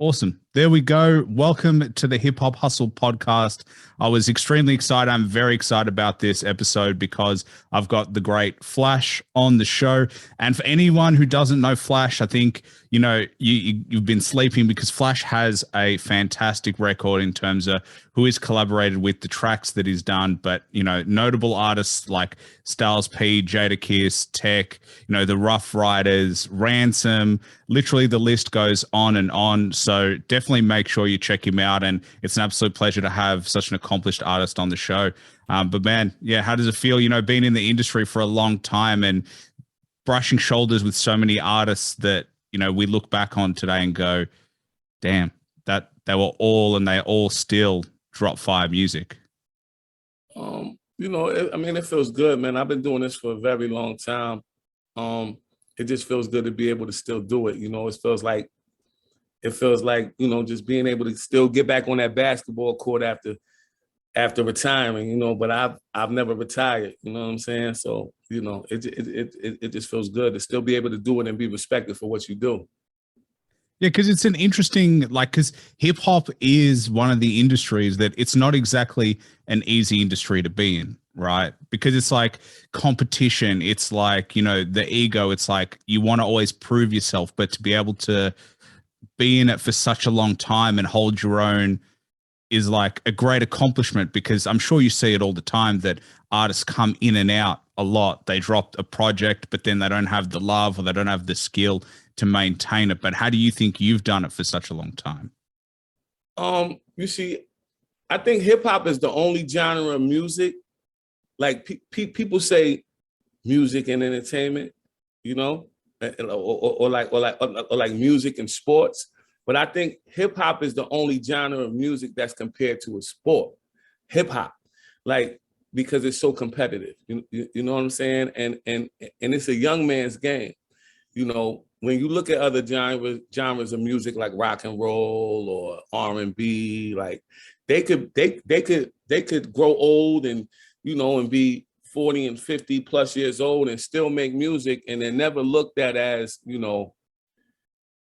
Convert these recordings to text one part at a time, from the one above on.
Awesome. There we go. Welcome to the Hip Hop Hustle podcast. I was extremely excited. I'm very excited about this episode because I've got the great Flash on the show. And for anyone who doesn't know Flash, I think, you've been sleeping because Flash has a fantastic record in terms of who he's collaborated with, the tracks that he's done. But, notable artists like Styles P, Jadakiss, Tech, the Rough Riders, Ransom, literally the list goes on and on. So definitely make sure you check him out. And it's an absolute pleasure to have such an accomplished artist on the show. But man, yeah, how does it feel, being in the industry for a long time and brushing shoulders with so many artists that, we look back on today and go, damn, that they were all and they all still drop fire music. It feels good, man. I've been doing this for a very long time. It just feels good to be able to still do it. It feels like, just being able to still get back on that basketball court after retiring, but I've never retired, you know what I'm saying? So, it just feels good to still be able to do it and be respected for what you do. Yeah, because it's an interesting, because hip hop is one of the industries that it's not exactly an easy industry to be in, right? Because it's like competition. It's like, the ego. It's like you want to always prove yourself, but to be able to be in it for such a long time and hold your own is like a great accomplishment, because I'm sure you see it all the time that artists come in and out a lot. They drop a project, but then they don't have the love or they don't have the skill to maintain it. But how do you think you've done it for such a long time? You see, I think hip hop is the only genre of music. Like people say music and entertainment, or like music and sports. But I think hip hop is the only genre of music that's compared to a sport. Hip hop, because it's so competitive. You know what I'm saying? And it's a young man's game. When you look at other genres of music like rock and roll or R&B, like they could grow old and and be 40 and 50 plus years old and still make music, and they're never looked at as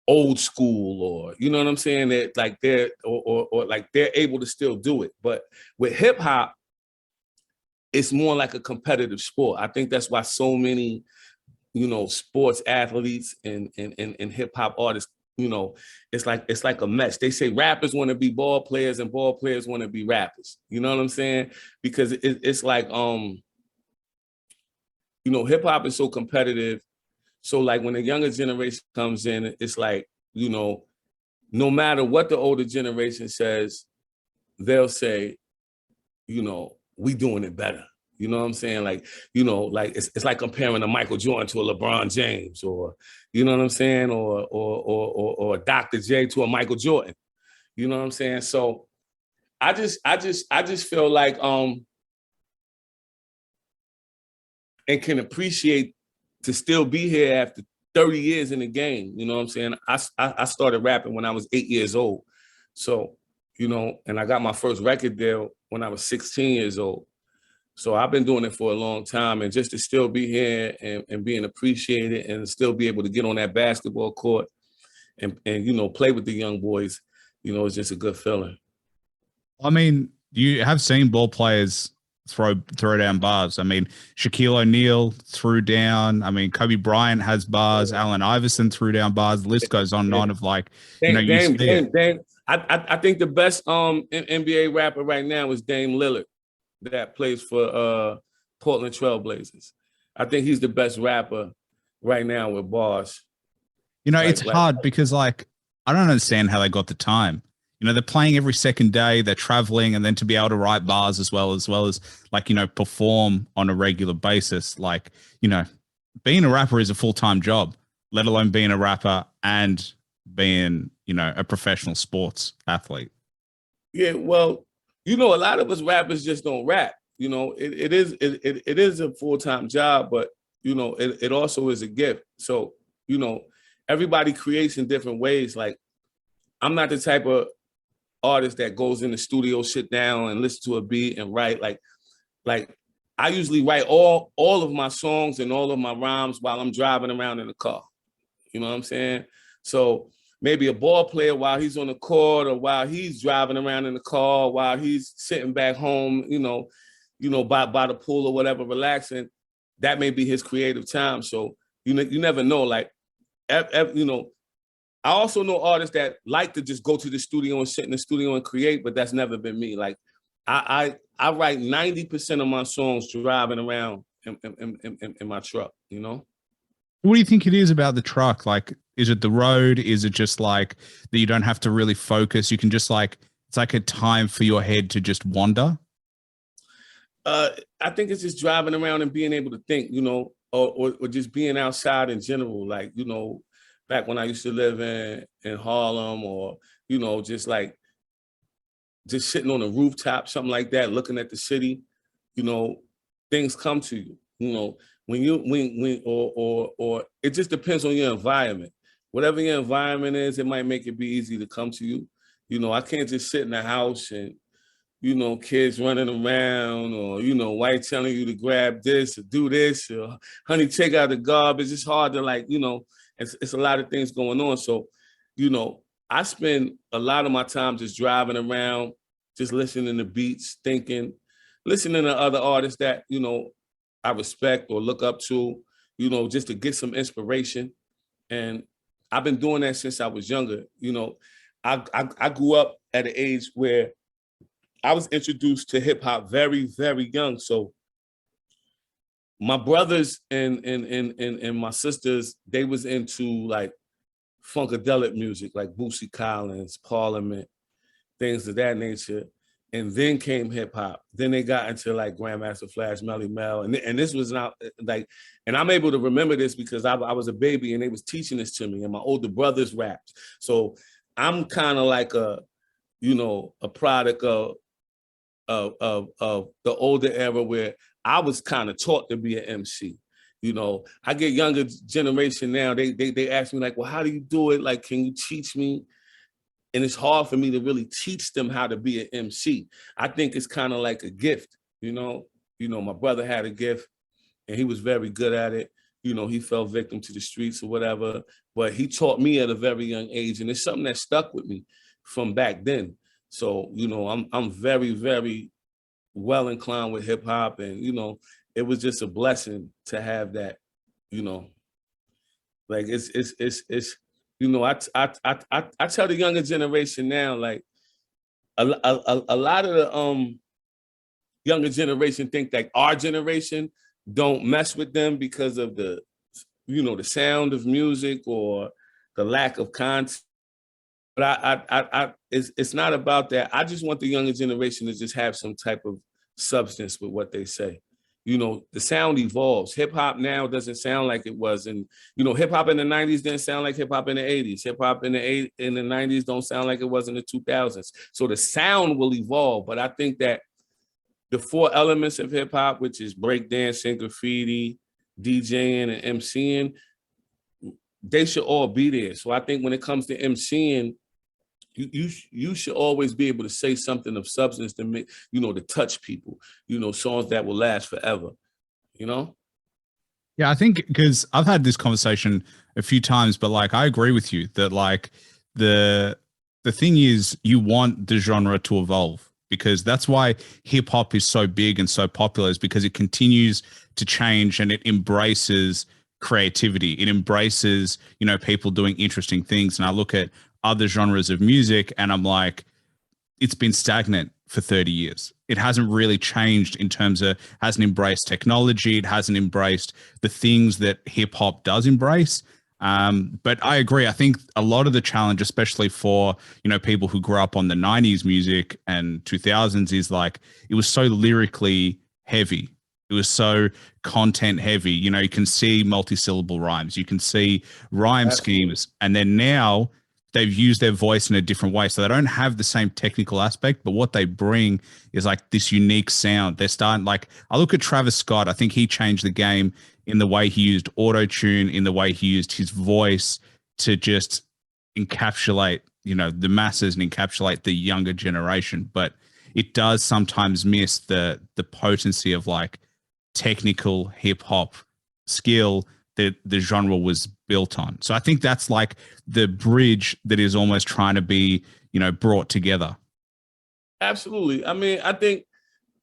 old school, or you know what I'm saying, that like they're or like they're able to still do it. But with hip hop, it's more like a competitive sport. I think that's why so many sports athletes and hip hop artists, it's like a mess. They say rappers want to be ball players and ball players want to be rappers. You know what I'm saying? Because it's like hip hop is so competitive. So like when the younger generation comes in, it's like, no matter what the older generation says, they'll say, we doing it better. You know what I'm saying? Like, it's like comparing a Michael Jordan to a LeBron James, or, you know what I'm saying? Or Dr. J to a Michael Jordan. You know what I'm saying? So I just feel like, and can appreciate to still be here after 30 years in the game. You know what I'm saying? I started rapping when I was 8 years old. So, and I got my first record deal when I was 16 years old. So I've been doing it for a long time, and just to still be here and being appreciated and still be able to get on that basketball court and play with the young boys, it's just a good feeling. I mean, you have seen ball players throw down bars. I mean, Shaquille O'Neal threw down. I mean, Kobe Bryant has bars. Allen Iverson threw down bars. The list goes on and on of like, Dame. I think the best NBA rapper right now is Dame Lillard, that plays for Portland Trail Blazers. I think he's the best rapper right now with bars. It's hard because I don't understand how they got the time. They're playing every second day, they're traveling, and then to be able to write bars as well as perform on a regular basis. Being a rapper is a full-time job, let alone being a rapper and being, a professional sports athlete. Yeah, well, a lot of us rappers just don't rap. It is a full-time job, but it also is a gift. So, everybody creates in different ways. Like, I'm not the type of artist that goes in the studio, sit down and listen to a beat and write. Like I usually write all of my songs and all of my rhymes while I'm driving around in the car. You know what I'm saying? So maybe a ball player while he's on the court or while he's driving around in the car, while he's sitting back home, by the pool or whatever, relaxing. That may be his creative time. So you never know. Like, I also know artists that like to just go to the studio and sit in the studio and create, but that's never been me. Like, I write 90% of my songs driving around in my truck, What do you think it is about the truck? Like, is it the road? Is it just like that you don't have to really focus? You can just it's like a time for your head to just wander? I think it's just driving around and being able to think, or just being outside in general. Like, back when I used to live in Harlem, or, just sitting on a rooftop, something like that, looking at the city, things come to you, or it just depends on your environment. Whatever your environment is, it might make it be easy to come to you. I can't just sit in the house and, kids running around, or, wife telling you to grab this or do this, or honey, take out the garbage. It's hard to it's a lot of things going on. So, I spend a lot of my time just driving around, just listening to beats, thinking, listening to other artists that, I respect or look up to, just to get some inspiration. And I've been doing that since I was younger. I grew up at an age where I was introduced to hip hop very, very young. So my brothers and my sisters, they was into like funkadelic music, like Bootsy Collins, Parliament, things of that nature. And then came hip hop. Then they got into like Grandmaster Flash, Melly Mel. And this was not like, and I'm able to remember this because I was a baby and they was teaching this to me, and my older brothers rapped. So I'm kind of like a product of the older era where I was kind of taught to be an MC. I get younger generation now, they ask me like, well, how do you do it? Like, can you teach me? And it's hard for me to really teach them how to be an MC. I think it's kind of like a gift, my brother had a gift and he was very good at it. He fell victim to the streets or whatever, but he taught me at a very young age. And it's something that stuck with me from back then. So, I'm very, very well inclined with hip hop, and, it was just a blessing to have that, like it's I tell the younger generation now, like a lot of the younger generation think that our generation don't mess with them because of the sound of music or the lack of content. But it's not about that. I just want the younger generation to just have some type of substance with what they say. The sound evolves. Hip hop now doesn't sound like it was. And, hip hop in the 90s didn't sound like hip hop in the 80s. Hip hop in the 90s don't sound like it was in the 2000s. So the sound will evolve. But I think that the 4 elements of hip hop, which is breakdancing, graffiti, DJing, and MCing, they should all be there. So I think when it comes to MCing, you should always be able to say something of substance to make, to touch people, songs that will last forever, Yeah, I think because I've had this conversation a few times, but like, I agree with you that like the thing is you want the genre to evolve, because that's why hip hop is so big and so popular, is because it continues to change and it embraces creativity. It embraces, people doing interesting things. And I look at other genres of music and I'm like, it's been stagnant for 30 years. It hasn't really changed in terms of, hasn't embraced technology. It hasn't embraced the things that hip hop does embrace. But I agree. I think a lot of the challenge, especially for, people who grew up on the 90s music and 2000s, is like, it was so lyrically heavy. It was so content heavy. You can see multi-syllable rhymes. You can see rhyme schemes. And then now they've used their voice in a different way. So they don't have the same technical aspect, but what they bring is like this unique sound. They're starting, like, I look at Travis Scott. I think he changed the game in the way he used auto-tune, in the way he used his voice to just encapsulate, the masses and encapsulate the younger generation. But it does sometimes miss the potency of like technical hip hop skill the genre was built on. So I think that's like the bridge that is almost trying to be, brought together. Absolutely. I mean, I think,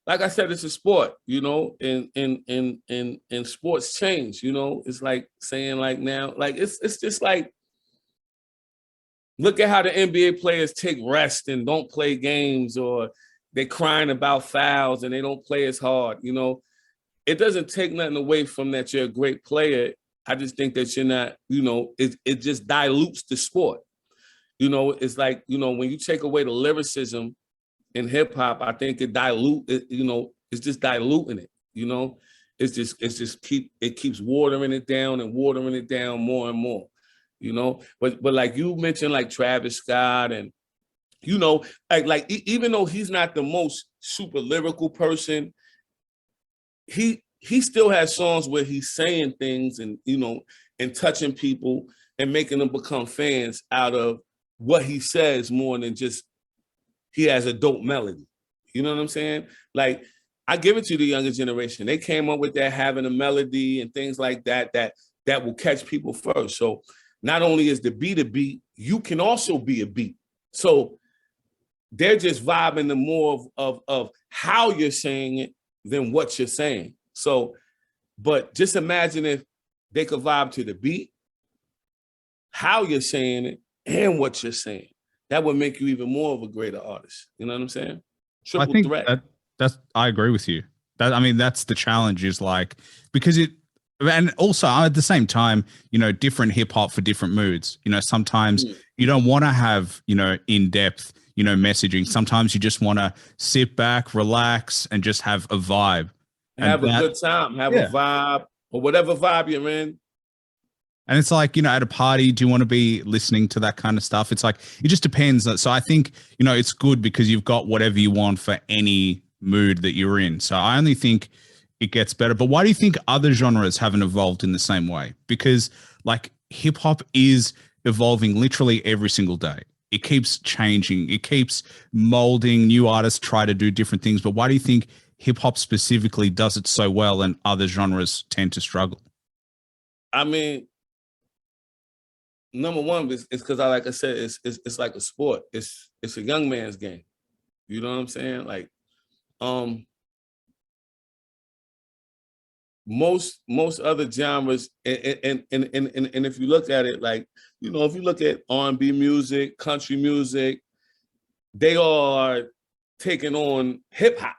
like I said, it's a sport, and sports change, it's like saying like now, like it's just like, look at how the NBA players take rest and don't play games, or they're crying about fouls and they don't play as hard. It doesn't take nothing away from that you're a great player. I just think that you're not, it just dilutes the sport. It's like, when you take away the lyricism in hip hop, I think it it's just diluting it. It keeps watering it down and watering it down more and more. But like you mentioned, like Travis Scott, and like even though he's not the most super lyrical person, he still has songs where he's saying things and and touching people and making them become fans out of what he says more than just he has a dope melody. You know what I'm saying? Like, I give it to the younger generation. They came up with that, having a melody and things like that will catch people first. So not only is the beat a beat, you can also be a beat. So they're just vibing the more of how you're saying it than what you're saying. So, but just imagine if they could vibe to the beat, how you're saying it, and what you're saying. That would make you even more of a greater artist. You know what I'm saying? Triple I think threat. I agree with you. That's the challenge, is like, because and also at the same time, different hip hop for different moods. Sometimes you don't want to have, in-depth, messaging. Sometimes you just want to sit back, relax, and just have a vibe. Have a good time, have a vibe, or whatever vibe you're in. And it's like, at a party, do you want to be listening to that kind of stuff? It's like, it just depends. So I think, it's good because you've got whatever you want for any mood that you're in. So I only think it gets better. But why do you think other genres haven't evolved in the same way? Because like hip hop is evolving literally every single day. It keeps changing. It keeps molding. New artists try to do different things. But why do you think hip hop specifically does it so well and other genres tend to struggle? I mean, number one is because like I said, it's like a sport. It's a young man's game. You know what I'm saying? Like, most other genres, and if you look at it, like, if you look at R&B music, country music, they are taking on hip hop.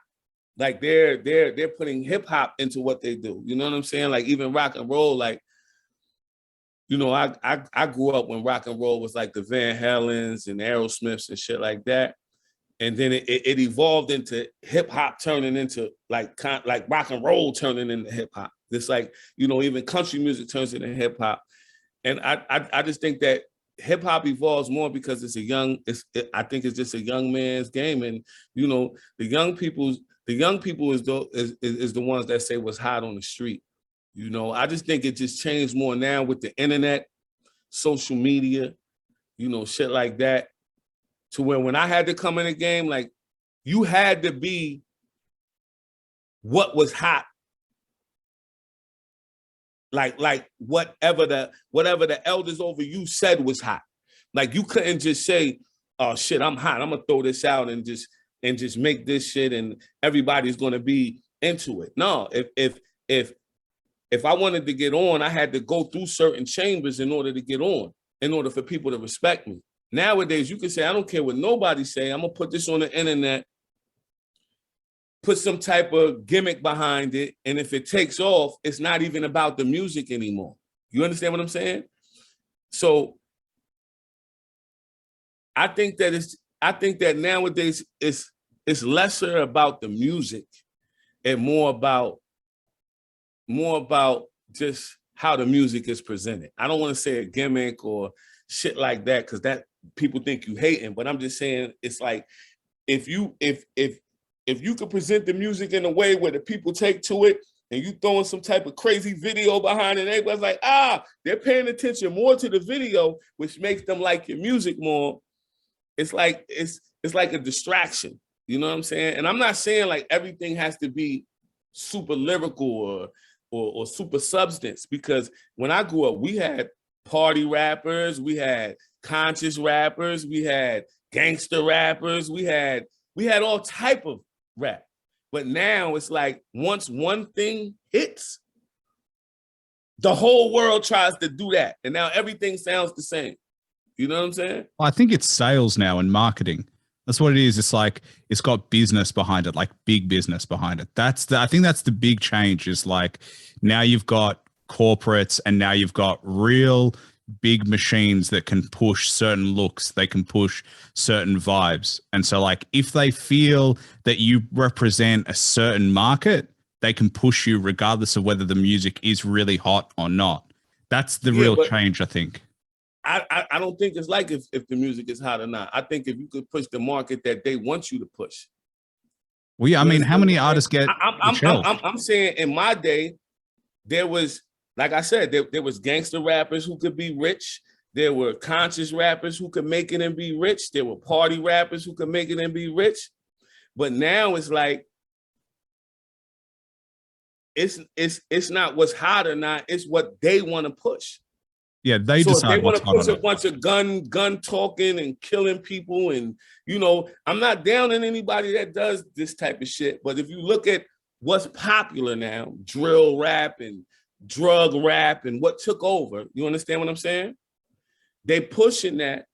Like they're putting hip hop into what they do. You know what I'm saying? Like even rock and roll, like, I grew up when rock and roll was like the Van Halens and Aerosmiths and shit like that. And then it evolved into hip hop turning into like rock and roll turning into hip hop. It's like, even country music turns into hip hop. And I just think that hip hop evolves more because I think it's just a young man's game. And, the young people is the ones that say what's hot on the street. I just think it just changed more now with the internet, social media, shit like that. To where when I had to come in the game, like, you had to be what was hot. Like whatever the elders over you said was hot. Like, you couldn't just say, "Oh shit, I'm hot. I'm gonna throw this out and just make this shit and everybody's gonna be into it." No, if I wanted to get on, I had to go through certain chambers in order to get on, in order for people to respect me. Nowadays, you can say, I don't care what nobody say. I'm going to put this on the internet, put some type of gimmick behind it. And if it takes off, it's not even about the music anymore. You understand what I'm saying? So I think that nowadays it's lesser about the music and more about just how the music is presented. I don't want to say a gimmick or shit like that, because that people think you hating, but I'm just saying, it's like, if you could present the music in a way where the people take to it, and you throwing some type of crazy video behind it, everybody's like, they're paying attention more to the video, which makes them like your music more. It's like it's like a distraction. You know what I'm saying? And I'm not saying like everything has to be super lyrical or or super substance. Because when I grew up, we had party rappers, we had conscious rappers, we had gangster rappers, we had all type of rap. But now it's like once one thing hits, the whole world tries to do that. And now everything sounds the same. You know what I'm saying? I think it's sales now and marketing. That's what it is. It's like it's got business behind it, like big business behind it. I think that's the big change. Is like now you've got corporates and now you've got real big machines that can push certain looks, they can push certain vibes. And so like if they feel that you represent a certain market, they can push you regardless of whether the music is really hot or not. That's the real change, I think. I don't think it's like if the music is hot or not. I think if you could push the market that they want you to push. Well, yeah, I mean, how many artists get I'm saying in my day, there was, like I said, there was gangster rappers who could be rich. There were conscious rappers who could make it and be rich. There were party rappers who could make it and be rich. But now it's like, it's not what's hot or not, it's what they want to push. Yeah, they decide. They want to push a bunch of gun talking and killing people, and I'm not down on anybody that does this type of shit. But if you look at what's popular now, drill rap and drug rap and what took over, you understand what I'm saying? They pushing that,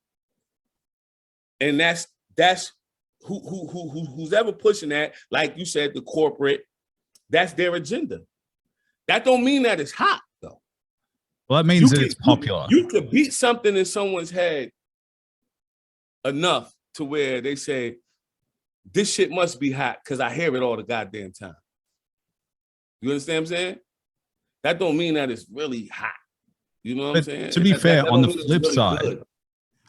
and that's who's ever pushing that. Like you said, the corporate, that's their agenda. That don't mean that it's hot. Well, that means that it's popular. You could beat something in someone's head enough to where they say, this shit must be hot because I hear it all the goddamn time. You understand what I'm saying? That don't mean that it's really hot. You know what I'm saying? To be fair, on the flip side,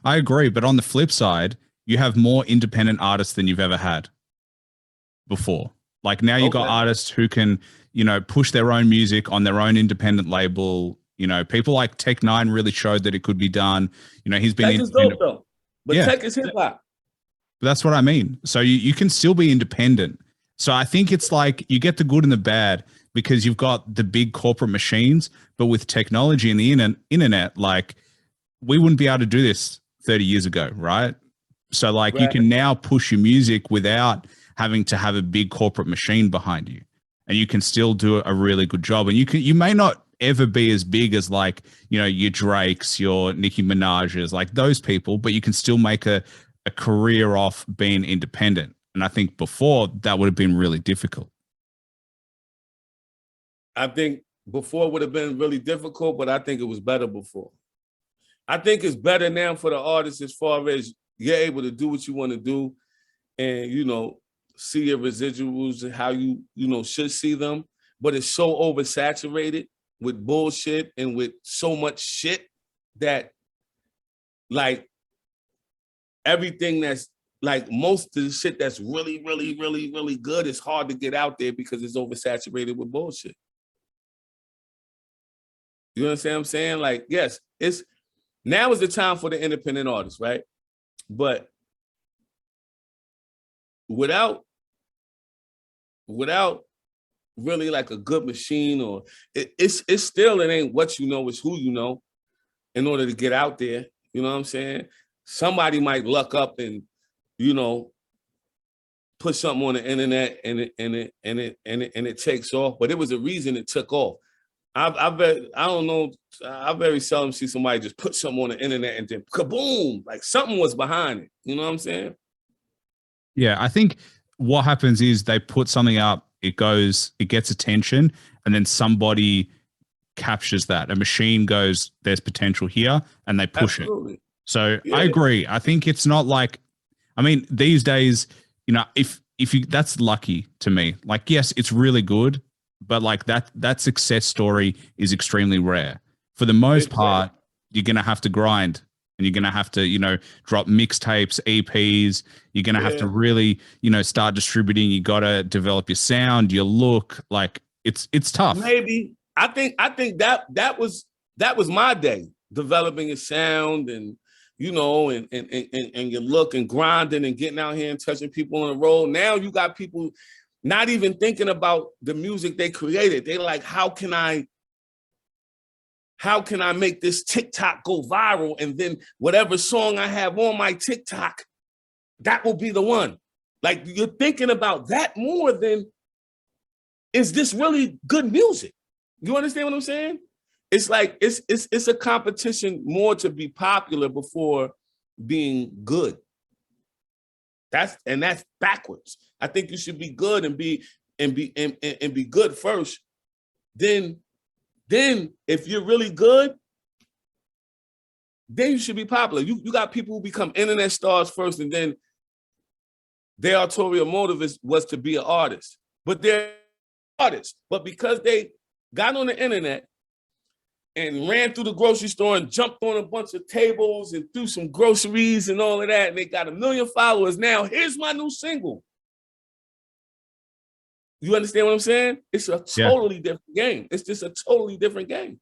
I agree. But on the flip side, you have more independent artists than you've ever had before. Like now you've got artists who can, push their own music on their own independent label. People like Tech Nine really showed that it could be done. He's been Tech is dope though, but Tech is hip hop. But that's what I mean. So you can still be independent. So I think it's like you get the good and the bad because you've got the big corporate machines, but with technology and the internet, like we wouldn't be able to do this 30 years ago, right? So like you can now push your music without having to have a big corporate machine behind you, and you can still do a really good job. And you may not ever be as big as like, your Drakes, your Nicki Minaj's, like those people, but you can still make a career off being independent. And I think before that would have been really difficult. I think before would have been really difficult, but I think it was better before. I think it's better now for the artists as far as you're able to do what you want to do and, see your residuals how you should see them. But it's so oversaturated with bullshit and with so much shit that like everything that's like most of the shit that's really, really, really, really good is hard to get out there because it's oversaturated with bullshit. You understand what I'm saying? Like, yes, now is the time for the independent artists, right? But without really like a good machine, or it's still, it ain't what you know, it's who you know in order to get out there. You know what I'm saying? Somebody might luck up and, put something on the internet and it takes off, but it was a reason it took off. I don't know. I very seldom see somebody just put something on the internet and then kaboom, like something was behind it. You know what I'm saying? Yeah, I think what happens is they put something up, it gets attention, and then somebody captures that. A machine goes, there's potential here, and they push it. So yeah. I agree. I think it's not like, these days, if you, that's lucky to me. Like, yes, it's really good, but like that success story is extremely rare. For the most part, you're going to have to grind, and you're going to have to, drop mixtapes, EPs. You're going to have to really, start distributing. You got to develop your sound, your look. Like it's tough. Maybe I think that was my day, developing a sound and, and your look and grinding and getting out here and touching people on the road. Now you got people not even thinking about the music they created. They like, how can I make this TikTok go viral? And then whatever song I have on my TikTok, that will be the one. Like, you're thinking about that more than, is this really good music? You understand what I'm saying? It's like, it's a competition more to be popular before being good. That's backwards. I think you should be good and be good first. Then if you're really good, then you should be popular. You got people who become internet stars first, and then their ulterior motive was to be an artist. But they're artists. But because they got on the internet and ran through the grocery store and jumped on a bunch of tables and threw some groceries and all of that, and they got 1 million followers now, here's my new single. You understand what I'm saying? It's a totally different game. It's just a totally different game.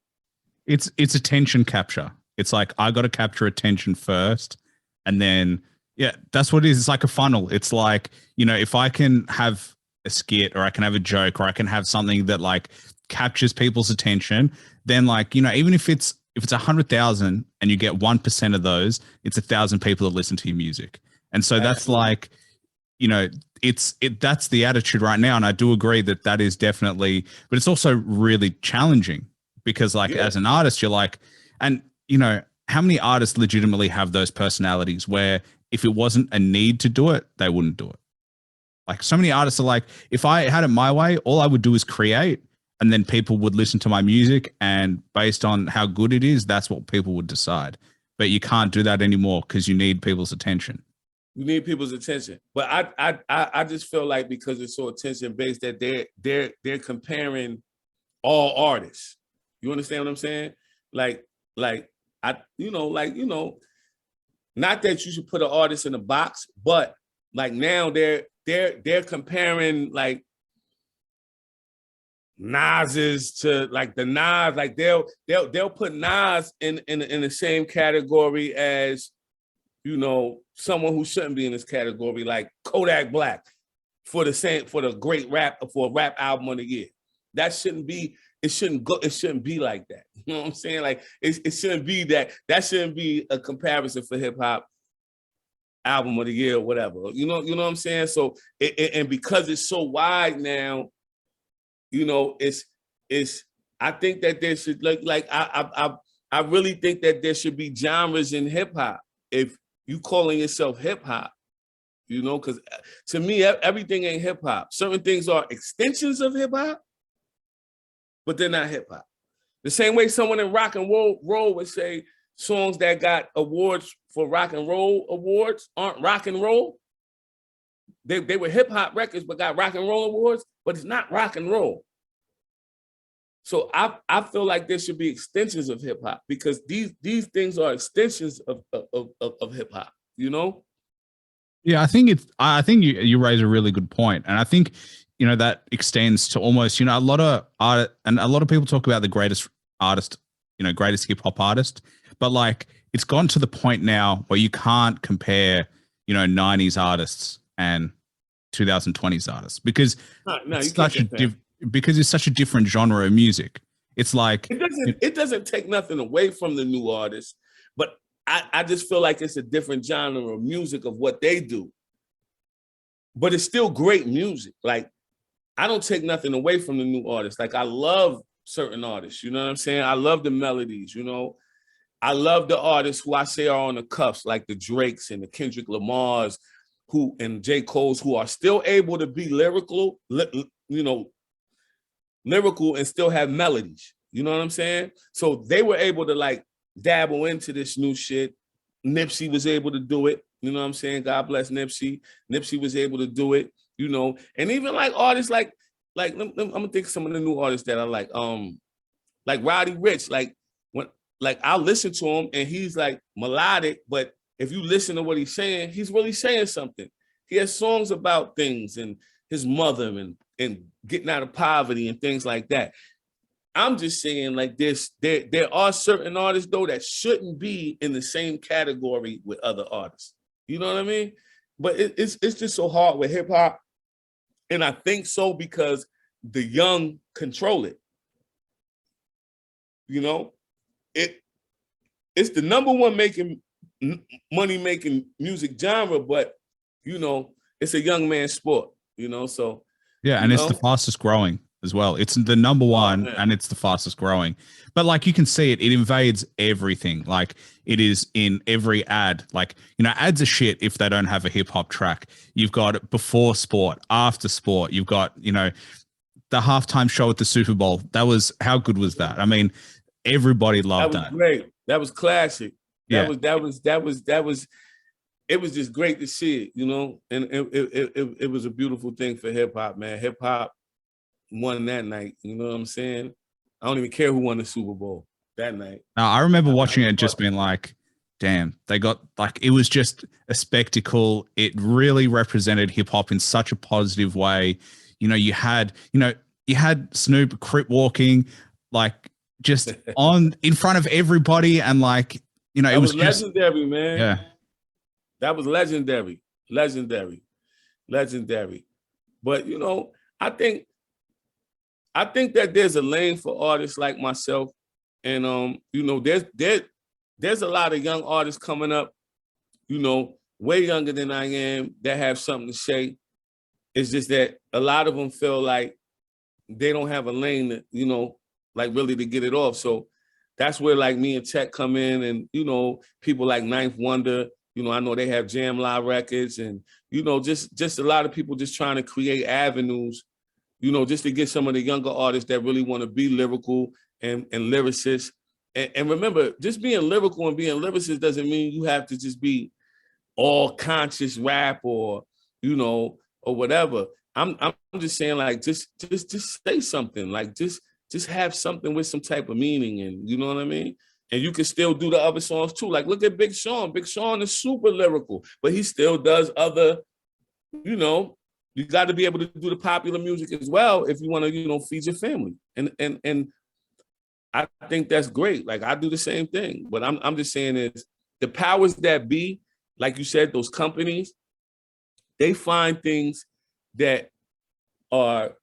It's attention capture. It's like, I got to capture attention first, and then, yeah, that's what it is. It's like a funnel. It's like, you know, if I can have a skit, or I can have a joke, or I can have something that like captures people's attention, then, like, you know, even if it's 100,000 and you get 1% of those, it's 1,000 people that listen to your music. And so that's like, you know, that's the attitude right now. And I do agree that is definitely, but it's also really challenging because, like, as an artist, you're like, and you know, how many artists legitimately have those personalities where if it wasn't a need to do it, they wouldn't do it? Like, so many artists are like, if I had it my way, all I would do is create, and then people would listen to my music, and based on how good it is, that's what people would decide. But you can't do that anymore because you need people's attention. You need people's attention. But I just feel like, because it's so attention based, that they're comparing all artists. You understand what I'm saying? Like not that you should put an artist in a box, but like now they're comparing like Nas's to like the Nas, like they'll put Nas in the same category as, you know, someone who shouldn't be in this category, like Kodak Black for the great rap album of the year. That shouldn't be. It shouldn't be like that. You know what I'm saying? Like, it shouldn't be that. That shouldn't be a comparison for hip hop album of the year or whatever. You know what I'm saying? So and because it's so wide now, you know, it's I think that there should I really think that there should be genres in hip hop. If you calling yourself hip hop, you know, because to me, everything ain't hip hop. Certain things are extensions of hip hop, but they're not hip hop. The same way someone in rock and roll would say songs that got awards for rock and roll awards aren't rock and roll. They were hip hop records, but got rock and roll awards, but it's not rock and roll. So I feel like there should be extensions of hip hop, because these things are extensions of hip hop, you know? Yeah, I think you raise a really good point. And I think, you know, that extends to almost, you know, a lot of art, and a lot of people talk about the greatest artist, you know, greatest hip hop artist, but like, it's gone to the point now where you can't compare, you know, 90s artists and 2020s artists, because it's such a different genre of music. It's like, it doesn't take nothing away from the new artists, but I just feel like it's a different genre of music of what they do. But it's still great music. Like, I don't take nothing away from the new artists. Like, I love certain artists, you know what I'm saying? I love the melodies, you know? I love the artists who I say are on the cuffs, like the Drakes and the Kendrick Lamars, and J. Cole's, who are still able to be lyrical, lyrical and still have melodies. You know what I'm saying? So they were able to like dabble into this new shit. Nipsey was able to do it. You know what I'm saying? God bless Nipsey. Nipsey was able to do it, you know, and even like artists like I'm gonna think of some of the new artists that I like Roddy Ricch. Like I'll listen to him and he's like melodic, but if you listen to what he's saying, he's really saying something. He has songs about things and his mother and getting out of poverty and things like that. I'm just saying, like, there are certain artists though that shouldn't be in the same category with other artists. You know what I mean? But it's just so hard with hip hop. And I think so because the young control it. You know, it's the number one money making music genre, but you know, it's a young man's sport, you know. So yeah, and it's the fastest growing as well. It's the number one, and it's the fastest growing. But like you can see it invades everything. Like it is in every ad. Like, you know, ads are shit if they don't have a hip hop track. You've got before sport, after sport. You've got, you know, the halftime show at the Super Bowl. How good was that? I mean, everybody loved that. That was great. That was classic. Yeah. It was just great to see it, you know, and it was a beautiful thing for hip hop, man. Hip hop won that night. You know what I'm saying? I don't even care who won the Super Bowl that night. Now, I remember watching it and just being like, damn, they got like, it was just a spectacle. It really represented hip hop in such a positive way. You know, you had Snoop crip walking, like just in front of everybody. And like, you know, it was legendary, man. Yeah. That was legendary. But, you know, I think that there's a lane for artists like myself. And, you know, there's a lot of young artists coming up, you know, way younger than I am that have something to say. It's just that a lot of them feel like they don't have a lane that, you know, like really to get it off. So that's where like me and Tech come in, and, you know, people like Ninth Wonder, you know, I know they have Jam Live Records, and, you know, just a lot of people just trying to create avenues, you know, just to get some of the younger artists that really want to be lyrical and lyricists. And remember, just being lyrical and being lyricist doesn't mean you have to just be all conscious rap or, you know, or whatever. I'm just saying, like, just say something, like just have something with some type of meaning, and you know what I mean? And you can still do the other songs too. Like, look at Big Sean. Big Sean is super lyrical, but he still does other, you know, you got to be able to do the popular music as well if you want to, you know, feed your family. And I think that's great. Like, I do the same thing. But I'm just saying is the powers that be, like you said, those companies, they find things that are,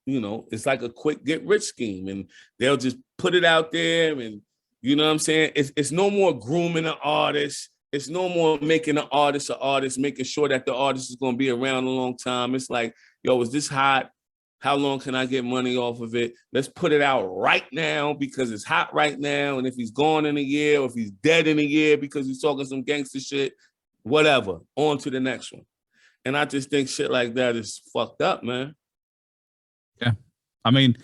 you know, it's like a quick get rich scheme, and they'll just put it out there, and you know what I'm saying? It's no more grooming an artist. It's no more making an artist, making sure that the artist is going to be around a long time. It's like, yo, is this hot? How long can I get money off of it? Let's put it out right now because it's hot right now. And if he's gone in a year, or if he's dead in a year because he's talking some gangster shit, whatever, on to the next one. And I just think shit like that is fucked up, man. Yeah. I mean,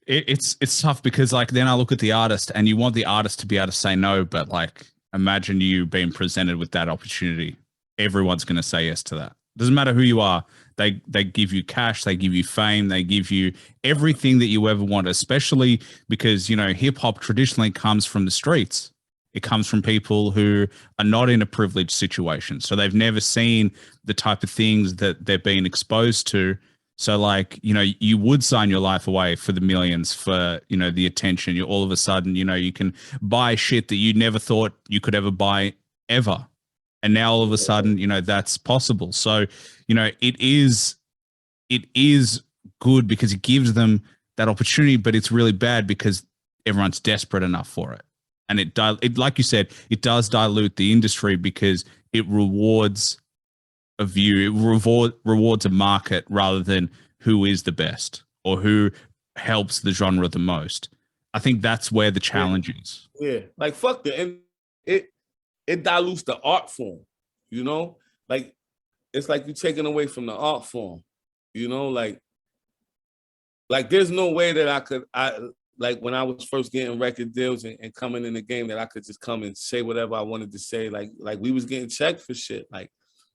it's tough because like then I look at the artist and you want the artist to be able to say no, but like imagine you being presented with that opportunity. Everyone's going to say yes to that. Doesn't matter who you are. They give you cash, they give you fame, they give you everything that you ever want, especially because, you know, hip hop traditionally comes from the streets. It comes from people who are not in a privileged situation. So they've never seen the type of things that they're being exposed to. So like, you know, you would sign your life away for the millions, for, you know, the attention. You all of a sudden, you know, you can buy shit that you never thought you could ever buy ever. And now all of a sudden, you know, that's possible. So, you know, it is good because it gives them that opportunity, but it's really bad because everyone's desperate enough for it. And it like you said, it does dilute the industry because it rewards a view, it rewards a market rather than who is the best or who helps the genre the most. I think that's where the challenge is. Yeah, like fuck the it dilutes the art form, you know? Like it's like you're taking away from the art form, you know, like there's no way that I like when I was first getting record deals and coming in the game that I could just come and say whatever I wanted to say. Like we was getting checked for shit. Like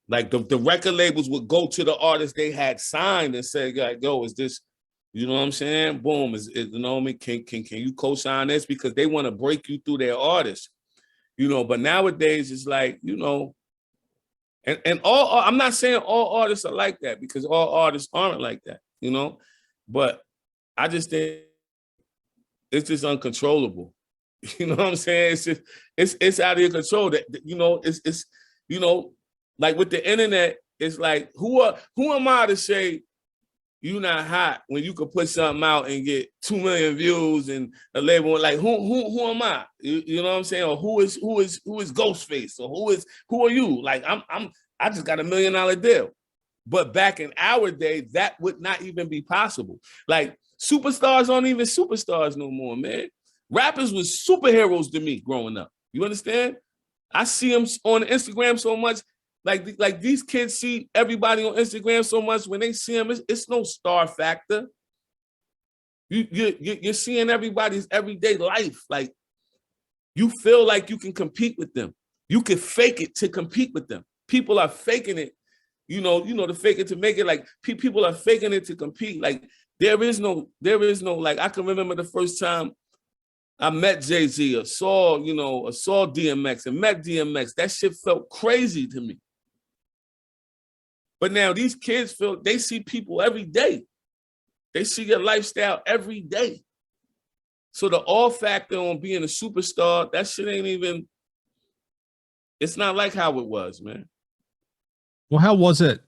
the record labels would go to the artists they had signed and say, like, yo, is this, you know what I'm saying? Boom, you know what I mean? Can you co-sign this? Because they want to break you through their artists, you know. But nowadays it's like, you know, and all I'm not saying all artists are like that because all artists aren't like that, you know. But I just think it's just uncontrollable. You know what I'm saying? It's just it's out of your control. That, you know, it's you know, like with the internet, it's like, who am I to say you not hot when you could put something out and get 2 million views and a label? Like, who am I? You know what I'm saying? Or who is Ghostface? Or who are you? Like, I just got $1 million deal. But back in our day, that would not even be possible. Like, superstars aren't even superstars no more, man. Rappers was superheroes to me growing up. You understand? I see them on Instagram so much. Like these kids see everybody on Instagram so much. When they see them, it's no star factor. You're seeing everybody's everyday life. Like, you feel like you can compete with them. You can fake it to compete with them. People are faking it. You know, to fake it to make it. Like, people are faking it to compete. Like, there is no, like, I can remember the first time I met Jay-Z or saw DMX and met DMX. That shit felt crazy to me. But now these kids they see people every day. They see your lifestyle every day. So the all factor on being a superstar, that shit ain't even, it's not like how it was, man. Well, how was it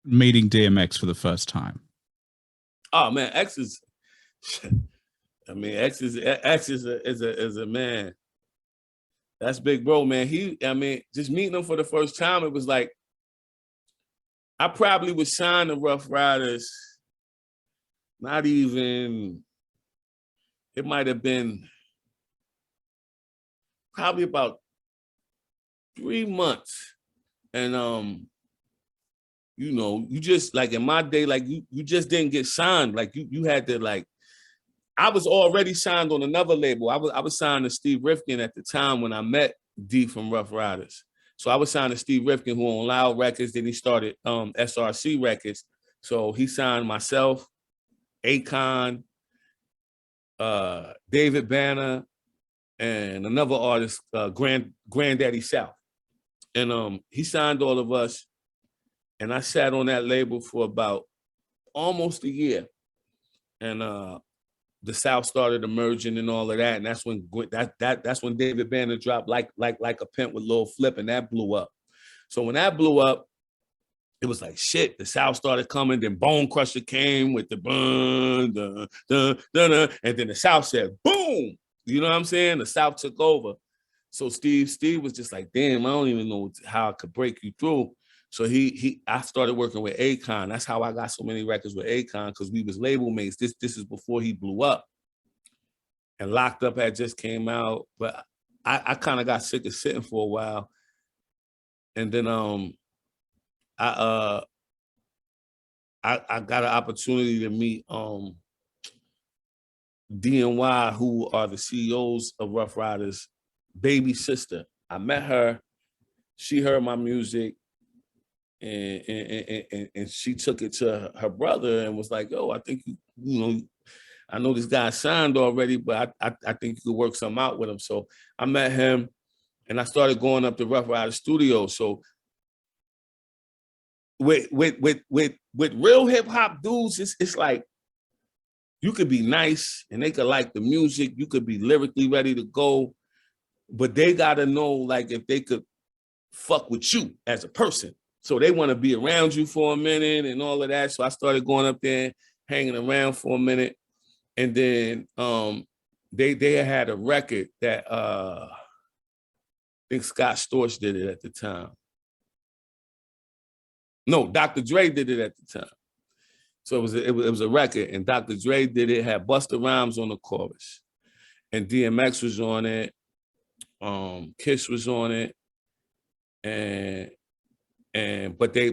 meeting DMX for the first time? Oh man, X is a man. That's big bro, man. Just meeting him for the first time, it was like, I probably was signed to Rough Riders, not even, it might have been probably about 3 months. And you just, like, in my day, like, you just didn't get signed. Like, you had to, like, I was already signed on another label. I was signed to Steve Rifkin at the time when I met D from Rough Riders. So I was signed to Steve Rifkin, who owned Loud Records. Then he started SRC Records. So he signed myself, Akon, David Banner, and another artist, Granddaddy South. And he signed all of us. And I sat on that label for about almost a year. And the South started emerging and all of that. And that's when that's when David Banner dropped like a Pimp with Lil Flip, and that blew up. So when that blew up, it was like, shit, the South started coming, then Bone Crusher came with the bun, dun, dun, dun, dun, and then the South said, boom. You know what I'm saying? The South took over. So Steve was just like, damn, I don't even know how I could break you through. So I started working with Akon. That's how I got so many records with Akon, because we was label mates. This is before he blew up. And Locked Up had just came out, but I kind of got sick of sitting for a while. And then I got an opportunity to meet D&Y, who are the CEOs of Rough Riders, baby sister. I met her. She heard my music. And she took it to her brother and was like, "Oh, I think I know this guy signed already, but I think you could work something out with him." So I met him, and I started going up to Rough Riders studio. So with real hip hop dudes, it's like, you could be nice and they could like the music. You could be lyrically ready to go, but they gotta know, like, if they could fuck with you as a person. So they want to be around you for a minute and all of that. So I started going up there, hanging around for a minute. And then they had a record that I think Scott Storch did it at the time. No, Dr. Dre did it at the time. So it was a record, and Dr. Dre did it, had Busta Rhymes on the chorus. And DMX was on it. Kiss was on it. But they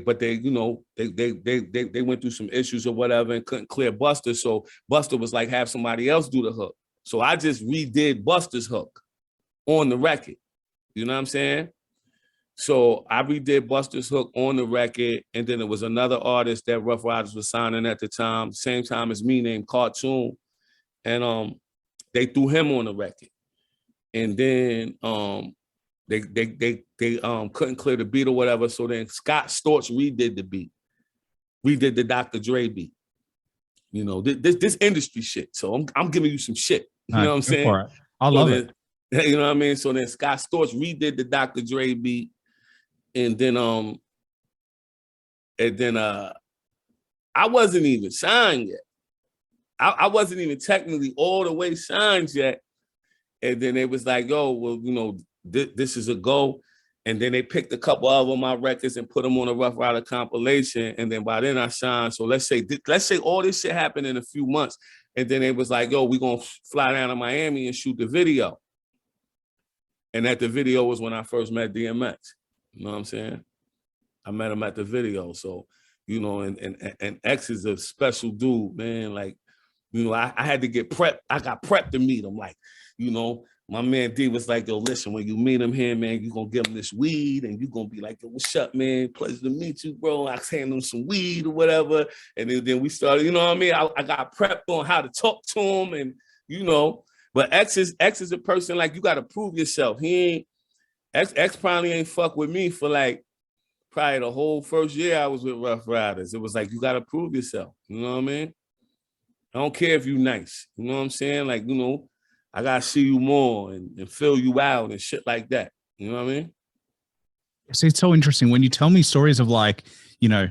went through some issues or whatever and couldn't clear Busta. So Busta was like, have somebody else do the hook. So I just redid Busta's hook on the record. You know what I'm saying? So I redid Busta's hook on the record, and then there was another artist that Rough Riders was signing at the time, same time as me, named Cartoon, and they threw him on the record. And then they couldn't clear the beat or whatever. So then Scott Storch redid the beat, redid the Dr. Dre beat. You know, this industry shit. So I'm giving you some shit. You know what I'm saying? I love it. You know what I mean? So then Scott Storch redid the Dr. Dre beat, and then And then I wasn't even signed yet. I wasn't even technically all the way signed yet. And then it was like, yo, well, you know, this is a go. And then they picked a couple of my records and put them on a Rough Rider compilation. And then by then I signed. So let's say all this shit happened in a few months. And then it was like, yo, we're going to fly down to Miami and shoot the video. And at the video was when I first met DMX. You know what I'm saying? I met him at the video. So, you know, and X is a special dude, man. Like, you know, I had to get prepped. I got prepped to meet him. Like, you know, my man D was like, yo, listen, when you meet him here, man, you're going to give him this weed and you're going to be like, yo, what's up, man? Pleasure to meet you, bro. I hand him some weed or whatever. And then we started, you know what I mean? I got prepped on how to talk to him and, you know, but X is a person, like, you got to prove yourself. X probably ain't fuck with me for like probably the whole first year I was with Rough Riders. It was like, you got to prove yourself. You know what I mean? I don't care if you nice. You know what I'm saying? Like, you know, I got to see you more and fill you out and shit like that. You know what I mean? See, it's so interesting when you tell me stories of, like, you know,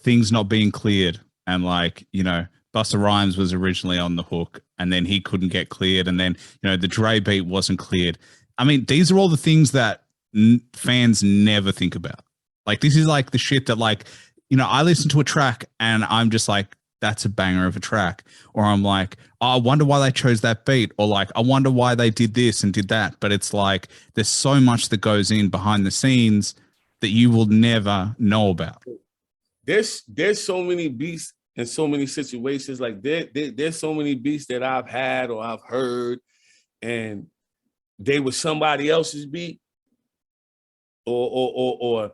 things not being cleared and, like, you know, Busta Rhymes was originally on the hook and then he couldn't get cleared. And then, you know, the Dre beat wasn't cleared. I mean, these are all the things that fans never think about. Like, this is like the shit that, like, you know, I listen to a track and I'm just like, that's a banger of a track. Or I'm like, oh, I wonder why they chose that beat. Or like, I wonder why they did this and did that. But it's like, there's so much that goes in behind the scenes that you will never know about. There's so many beats and so many situations. Like there's so many beats that I've had or I've heard and they were somebody else's beat or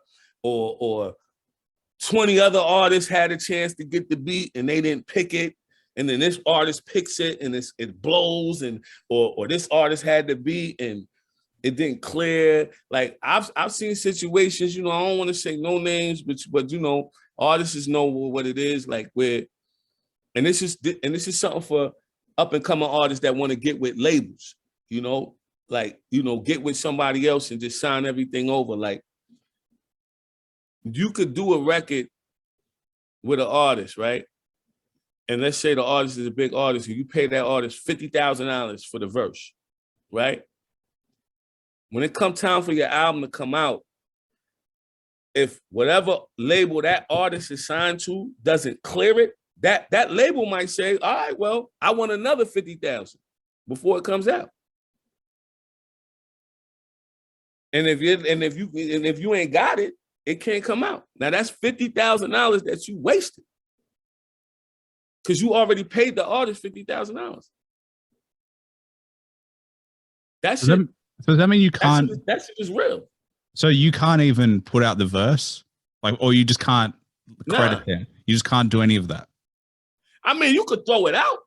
20 other artists had a chance to get the beat and they didn't pick it. And then this artist picks it and it blows, and or this artist had the beat and it didn't clear. Like I've seen situations, you know, I don't want to say no names, but you know, artists know what it is, like where, and this is something for up and coming artists that want to get with labels, you know, like, you know, get with somebody else and just sign everything over. Like, you could do a record with an artist, right? And let's say the artist is a big artist and you pay that artist $50,000 for the verse, right? When it comes time for your album to come out, if whatever label that artist is signed to doesn't clear it, that label might say, all right, well, I want another 50,000 before it comes out. And if you ain't got it, it can't come out. Now that's $50,000 that you wasted because you already paid the artist $50,000. So does that mean you can't? That shit is real. So you can't even put out the verse, like, or you just can't credit it. You just can't do any of that. I mean, you could throw it out,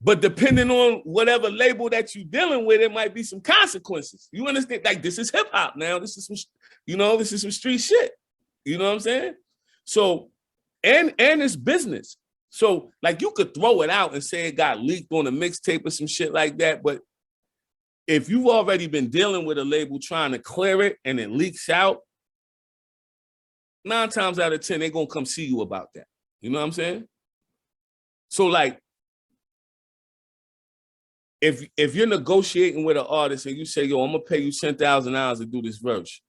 but depending on whatever label that you're dealing with, it might be some consequences. You understand? Like, this is hip hop now. This is some, you know, this is some street shit. You know what I'm saying? So, and it's business. So, like, you could throw it out and say it got leaked on a mixtape or some shit like that. But if you've already been dealing with a label trying to clear it and it leaks out, 9 times out of 10, they're gonna come see you about that. You know what I'm saying? So, like, if you're negotiating with an artist and you say, yo, I'm gonna pay you $10,000 to do this verse,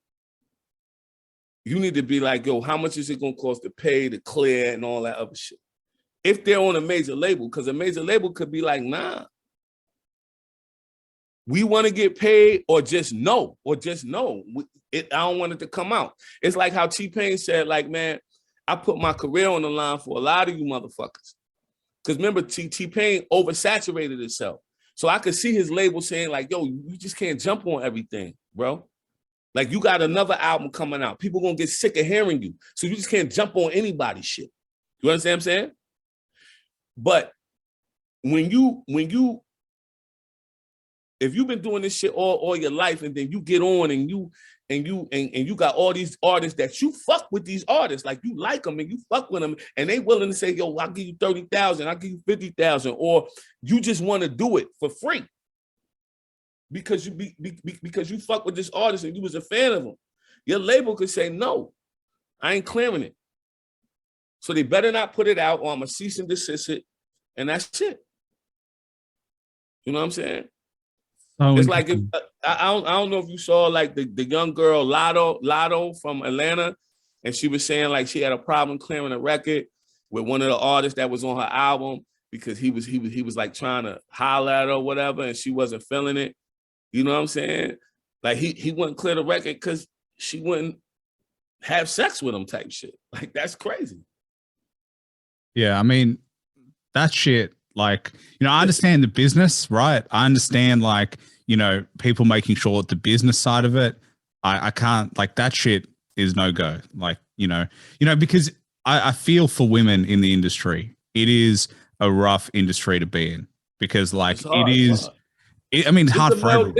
you need to be like, yo, how much is it gonna cost to pay, to clear, and all that other shit? If they're on a major label, because a major label could be like, nah, we want to get paid, or just no. I don't want it to come out. It's like how T-Pain said, like, man, I put my career on the line for a lot of you motherfuckers. Because remember, T-Pain oversaturated itself. So I could see his label saying, like, yo, you just can't jump on everything, bro. Like, you got another album coming out. People gonna get sick of hearing you. So you just can't jump on anybody's shit. You understand what I'm saying? But if you've been doing this shit all your life, and then you get on and you got all these artists that you fuck with, these artists, like, you like them and you fuck with them, and they willing to say, yo, I'll give you 30,000, I'll give you 50,000, or you just want to do it for free because you fuck with this artist and you was a fan of them. Your label could say, no, I ain't clearing it. So they better not put it out, or I'm going to cease and desist it, and that's it. You know what I'm saying? Oh, it's like, if, I don't know if you saw like the young girl Lotto from Atlanta, and she was saying like she had a problem clearing a record with one of the artists that was on her album because he was like trying to holler at her or whatever, and she wasn't feeling it. You know what I'm saying? Like he wouldn't clear the record because she wouldn't have sex with him type shit. Like, that's crazy. Yeah, I mean, that shit, like, you know, I understand the business, right? I understand, like, you know, people making sure the business side of it. I can't, like, that shit is no go. Like, you know, because I feel for women in the industry. It is a rough industry to be in because, like, hard, it is. I mean, it's hard for everyone.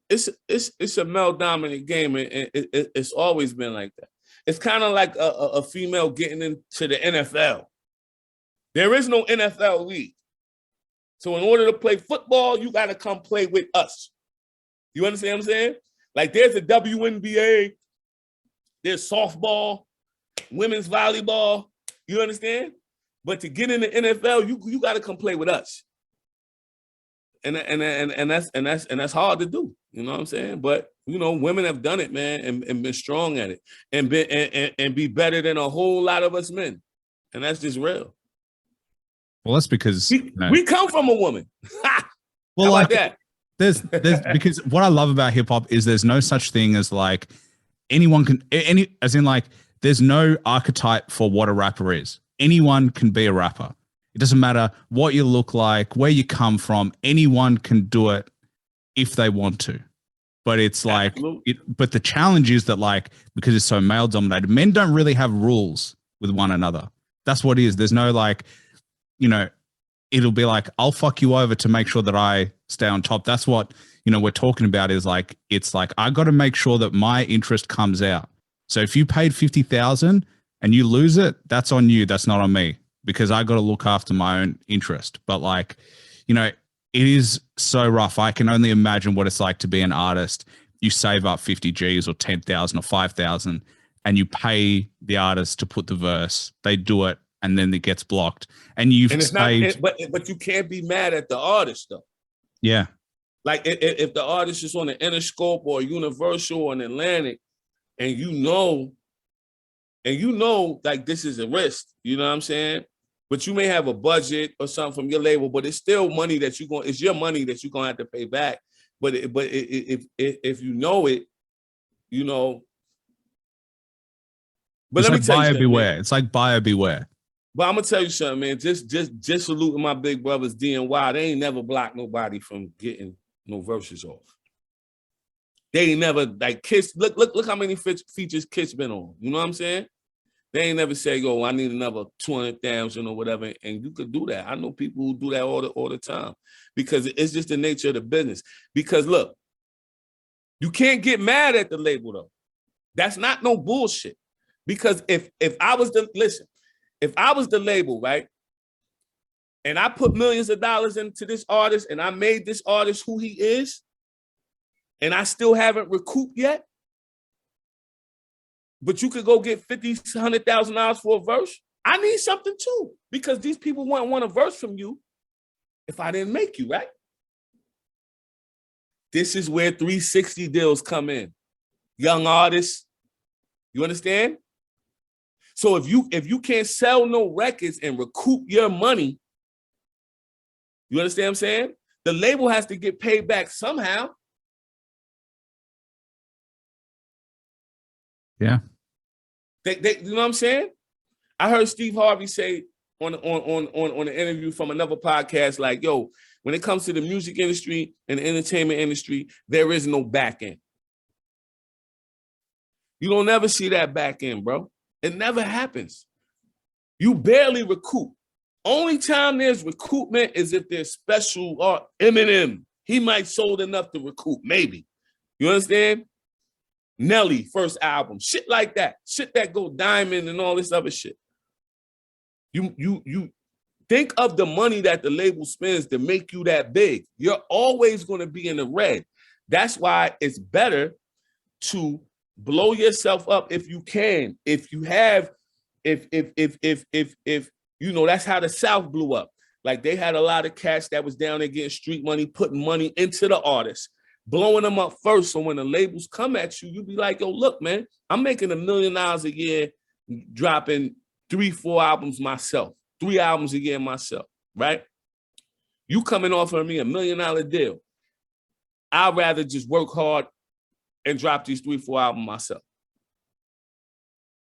It's a male dominant game, and it's always been like that. It's kind of like a female getting into the NFL. There is no NFL league. So in order to play football, you got to come play with us. You understand what I'm saying? Like, there's a WNBA, there's softball, women's volleyball. You understand? But to get in the NFL, you got to come play with us. And that's hard to do. You know what I'm saying? But, you know, women have done it, man, and been strong at it, and be better than a whole lot of us men. And that's just real. Well, that's because we come from a woman. Well, like that. There's because what I love about hip hop is there's no such thing as like anyone can as in like there's no archetype for what a rapper is. Anyone can be a rapper. It doesn't matter what you look like, where you come from. Anyone can do it if they want to. But it's like, but the challenge is that, like, because it's so male dominated, men don't really have rules with one another. That's what it is. There's no like, you know, it'll be like, I'll fuck you over to make sure that I stay on top. That's what, you know, we're talking about is like, it's like, I got to make sure that my interest comes out. So if you paid 50,000 and you lose it, that's on you. That's not on me, because I got to look after my own interest. But like, you know, it is so rough. I can only imagine what it's like to be an artist. You save up 50 G's or 10,000 or 5,000 and you pay the artist to put the verse. They do it and then it gets blocked. And you've saved. But you can't be mad at the artist though. Yeah. Like if the artist is on an Interscope or a Universal or an Atlantic, and you know, like this is a risk, you know what I'm saying? But you may have a budget or something from your label, but it's still money that it's your money that you're gonna have to pay back. But if you know it, you know. But it's let like me tell buyer you beware. Man. It's like buyer beware. But I'm gonna tell you something, man. Just saluting my big brothers D and Y. They ain't never blocked nobody from getting no verses off. They ain't never like Kiss. Look how many features Kiss been on. You know what I'm saying? They ain't never say, "Yo, I need another 200,000 or whatever," and you could do that. I know people who do that all the time because it's just the nature of the business. Because look, you can't get mad at the label though. That's not no bullshit. Because if I was the label, right, and I put millions of dollars into this artist and I made this artist who he is, and I still haven't recouped yet, but you could go get $50,000, $100,000 for a verse, I need something too, because these people wouldn't want a verse from you if I didn't make you, right? This is where 360 deals come in. Young artists, you understand? So if you can't sell no records and recoup your money, you understand what I'm saying? The label has to get paid back somehow. Yeah. They you know what I'm saying? I heard Steve Harvey say on an interview from another podcast, like, yo, when it comes to the music industry and the entertainment industry, there is no back end. You don't ever see that back end, bro. It never happens. You barely recoup. Only time there's recoupment is if there's special art. Eminem, he might sold enough to recoup, maybe. You understand? Nelly, first album, shit like that. Shit that go diamond and all this other shit. You think of the money that the label spends to make you that big. You're always going to be in the red. That's why it's better to Blow yourself up if you can. If you have, if you know, that's how the South blew up. Like they had a lot of cats that was down there getting street money, putting money into the artists, blowing them up first. So when the labels come at you, you be like, yo, look, man, I'm making $1 million a year, dropping 3-4 albums myself, 3 albums a year myself, right? You coming offering me $1 million deal. I'd rather just work hard and drop these 3-4 albums myself.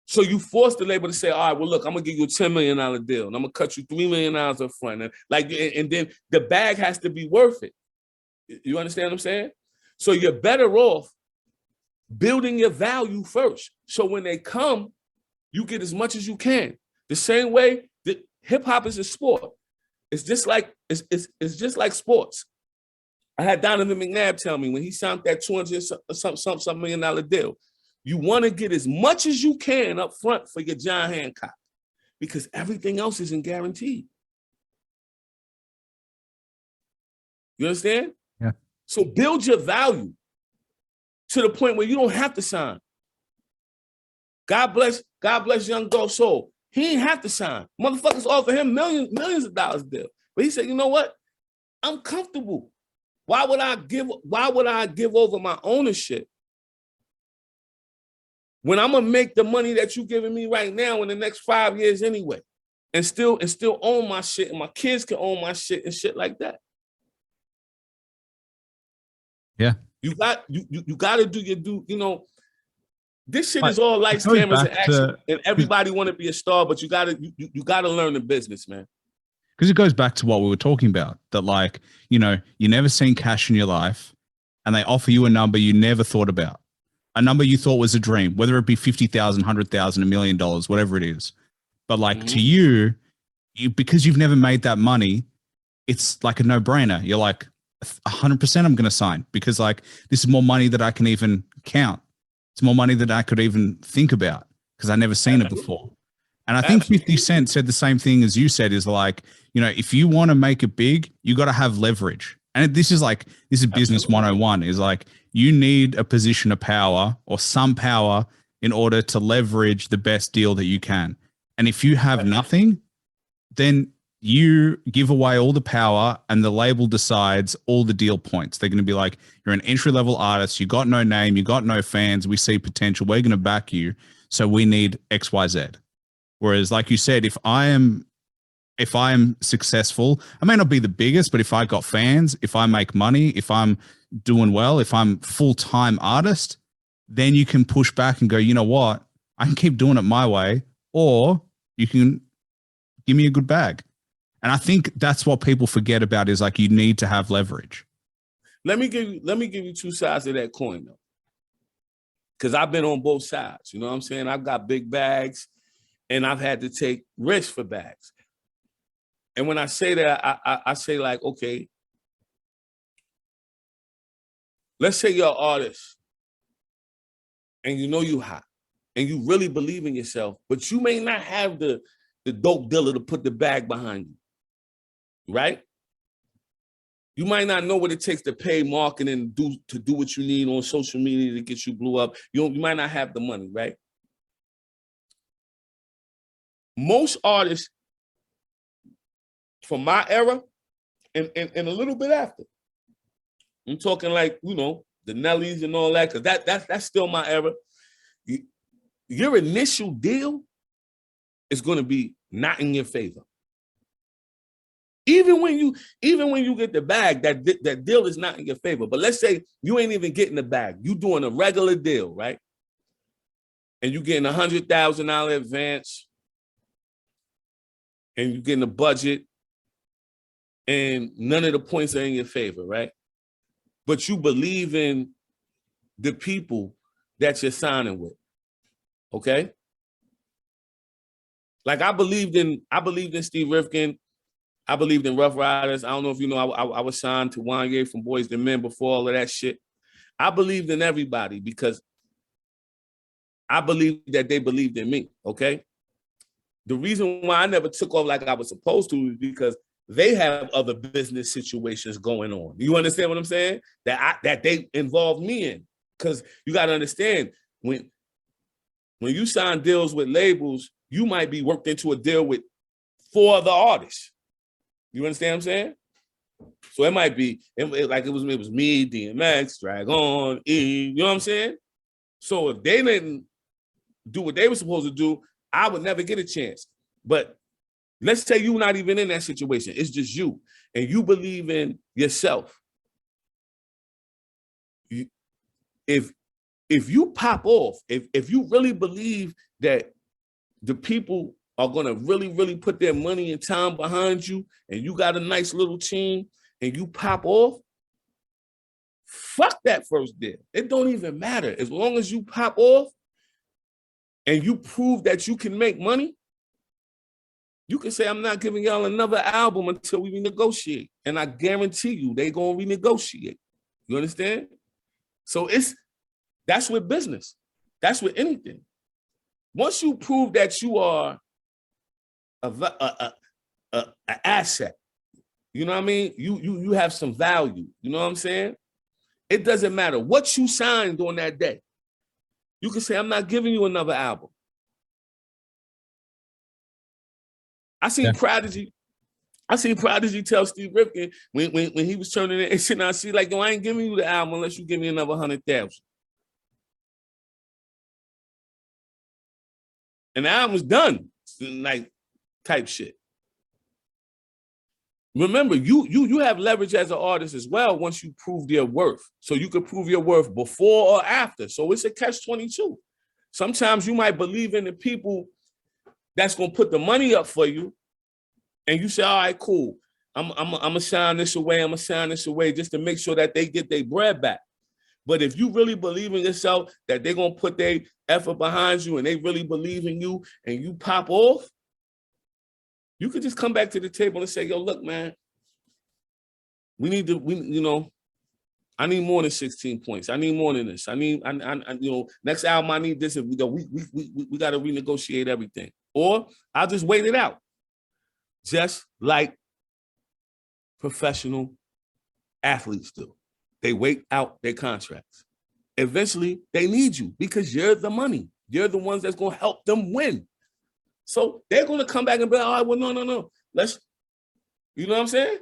So you force the label to say, all right, well, look, I'm gonna give you a $10 million deal and I'm gonna cut you $3 million up front. And then the bag has to be worth it. You understand what I'm saying? So you're better off building your value first. So when they come, you get as much as you can. The same way that hip hop is a sport. It's just like sports. I had Donovan McNabb tell me when he signed that $200 million deal, you want to get as much as you can up front for your John Hancock because everything else isn't guaranteed. You understand? Yeah. So build your value to the point where you don't have to sign. God bless young Gulf Soul. He ain't have to sign. Motherfuckers offer him millions of dollars deal. But he said, you know what? I'm comfortable. Why would I give over my ownership when I'm gonna make the money that you giving me right now in the next 5 years anyway, and still own my shit, and my kids can own my shit and shit like that. Yeah. You got to do your due, you know. This shit is all lights, cameras, and action, and everybody want to be a star, but you gotta learn the business, man. Because it goes back to what we were talking about, that like, you know, you never seen cash in your life and they offer you a number you never thought about. A number you thought was a dream, whether it be 50,000, 100,000, $1 million, whatever it is. But like to you, because you've never made that money, it's like a no brainer. You're like 100% I'm going to sign because like, this is more money that I can even count. It's more money that I could even think about because I never seen it before. And I think 50 Cent said the same thing as you said, is like, you know, if you want to make it big, you got to have leverage. And this is business 101, is like, you need a position of power or some power in order to leverage the best deal that you can. And if you have nothing, then you give away all the power and the label decides all the deal points. They're going to be like, you're an entry-level artist. You got no name. You got no fans. We see potential. We're going to back you. So we need X, Y, Z. Whereas like you said, if I am successful, I may not be the biggest, but if I got fans, if I make money, if I'm doing well, if I'm full-time artist, then you can push back and go, you know what? I can keep doing it my way, or you can give me a good bag. And I think that's what people forget about, is like, you need to have leverage. Let me give you two sides of that coin though. Because I've been on both sides. You know what I'm saying? I've got big bags and I've had to take risks for bags. And when I say that, I say like, okay, let's say you're an artist and you know you hot and you really believe in yourself, but you may not have the dope dealer to put the bag behind you, right? You might not know what it takes to pay marketing to do what you need on social media to get you blew up. You might not have the money, right? Most artists from my era and a little bit after, I'm talking like, you know, the Nellies and all that, because that's still my era. Your initial deal is going to be not in your favor. Even when you get the bag, that deal is not in your favor. But let's say you ain't even getting the bag. You doing a regular deal, right? And you getting $100,000 advance, and you getting a budget, and none of the points are in your favor, right? But you believe in the people that you're signing with, okay? Like I believed in Steve Rifkin. I believed in Rough Riders. I don't know if you know, I was signed to Wanye from Boyz II Men before all of that shit. I believed in everybody because I believed that they believed in me, okay? The reason why I never took off like I was supposed to is because they have other business situations going on. You understand what I'm saying? That they involved me in. Because you got to understand, when you sign deals with labels, you might be worked into a deal with 4 other artists. You understand what I'm saying? So it might be like it was me, DMX, Dragon, E. You know what I'm saying? So if they didn't do what they were supposed to do, I would never get a chance. But let's say you're not even in that situation. It's just you, and you believe in yourself. If you pop off, if you really believe that the people are gonna really, really put their money and time behind you, and you got a nice little team, and you pop off, fuck that first deal. It don't even matter. As long as you pop off and you prove that you can make money, you can say, I'm not giving y'all another album until we renegotiate. And I guarantee you, they gonna renegotiate. You understand? So that's with business. That's with anything. Once you prove that you are an asset, you know what I mean? You have some value. You know what I'm saying? It doesn't matter what you signed on that day. You can say, I'm not giving you another album. I seen Prodigy tell Steve Rifkin when he was turning it, and shit, I see like, yo, I ain't giving you the album unless you give me another 100,000. And the album's done, like type shit. Remember, you have leverage as an artist as well once you prove your worth. So you could prove your worth before or after. So it's a catch-22. Sometimes you might believe in the people that's gonna put the money up for you, and you say, all right, cool. I'm gonna sign this away, just to make sure that they get their bread back. But if you really believe in yourself, that they're gonna put their effort behind you and they really believe in you, and you pop off, you could just come back to the table and say, yo, look, man, I need more than 16 points. I need more than this. Next album, I need this. And we got to renegotiate everything. Or I'll just wait it out. Just like professional athletes do. They wait out their contracts. Eventually, they need you because you're the money. You're the ones that's going to help them win. So they're going to come back and be like, all right, well, no. You know what I'm saying?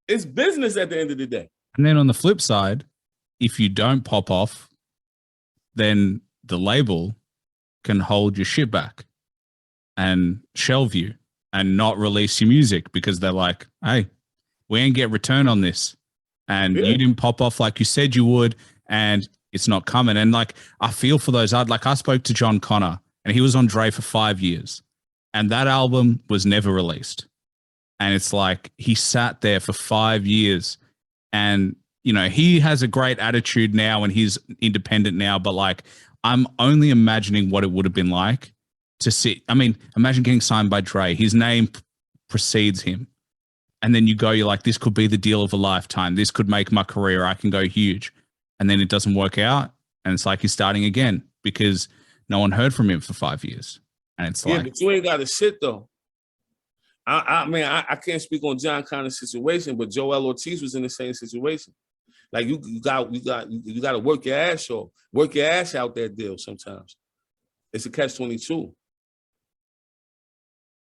It's business at the end of the day. And then on the flip side, if you don't pop off, then the label can hold your shit back and shelve you and not release your music because they're like, hey, we ain't get return on this. And you didn't pop off like you said you would, and it's not coming. And like, I feel for those. I spoke to John Connor, and he was on Dre for 5 years, and that album was never released. And it's like, he sat there for 5 years, and, you know, he has a great attitude now and he's independent now, but like, I'm only imagining what it would have been like to sit. I mean, imagine getting signed by Dre. His name precedes him. And then you're like, this could be the deal of a lifetime. This could make my career. I can go huge. And then it doesn't work out. And it's like he's starting again because no one heard from him for 5 years. And it's like, but you ain't got to sit though. I can't speak on John Connor's situation, but Joel Ortiz was in the same situation. Like you got to work your ass off, work your ass out that deal. Sometimes it's a catch-22.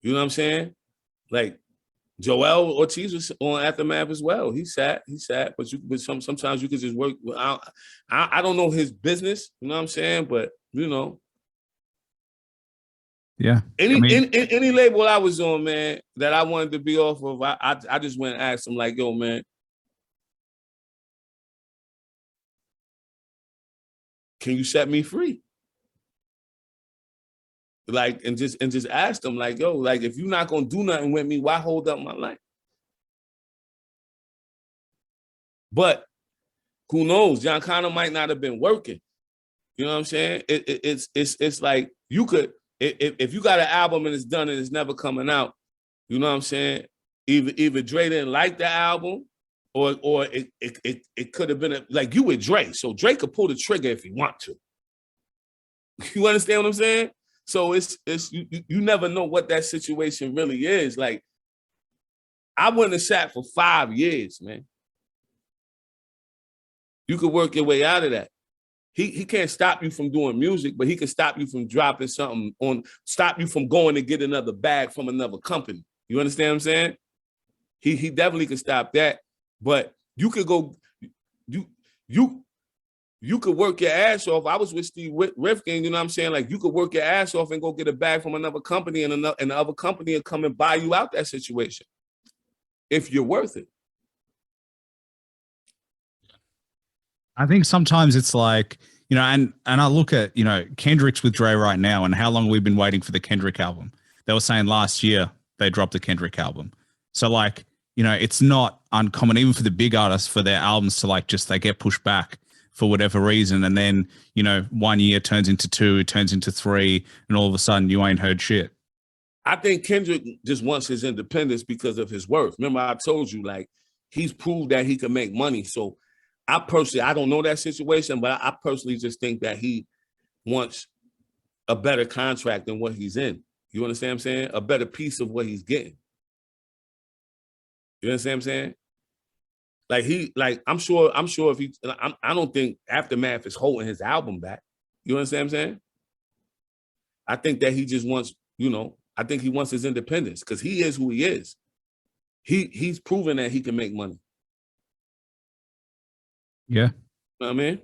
You know what I'm saying? Like Joel Ortiz was on Aftermath as well. He sat, but sometimes you could just work. I don't know his business. You know what I'm saying? But you know. Yeah. Any label I was on, man, that I wanted to be off of, I just went and asked him, like, yo, man, can you set me free? Like, and just ask them, like, yo, like, if you're not gonna do nothing with me, why hold up my life? But who knows? John Connor might not have been working. You know what I'm saying? It's like you could. If you got an album and it's done and it's never coming out, you know what I'm saying? Either Dre didn't like the album, or it could have been like you with Dre. So Dre could pull the trigger if he want to. You understand what I'm saying? So it's you never know what that situation really is. Like, I wouldn't have sat for 5 years, man. You could work your way out of that. he can't stop you from doing music, but he can stop you from dropping something stop you from going to get another bag from another company. You understand what I'm saying? He definitely can stop that. But you could go, you could work your ass off. I was with Steve Rifkin, you know what I'm saying? Like, you could work your ass off and go get a bag from another company, and the other company will come and buy you out that situation if you're worth it. I think sometimes it's like, you know, and I look at, you know, Kendrick's with Dre right now, and how long we've been waiting for the Kendrick album. They were saying last year they dropped the Kendrick album. So like, you know, it's not uncommon even for the big artists for their albums to like just, they get pushed back for whatever reason. And then, you know, 1 year turns into 2, it turns into 3, and all of a sudden you ain't heard shit. I think Kendrick just wants his independence because of his worth. Remember, I told you, like, he's proved that he can make money. So I don't know that situation, but I personally just think that he wants a better contract than what he's in. You understand what I'm saying? A better piece of what he's getting. You understand what I'm saying? I'm sure if he, I don't think Aftermath is holding his album back. You understand what I'm saying? I think that he just wants, you know, I think he wants his independence because he is who he is. He's proven that he can make money. Yeah. You know what I mean?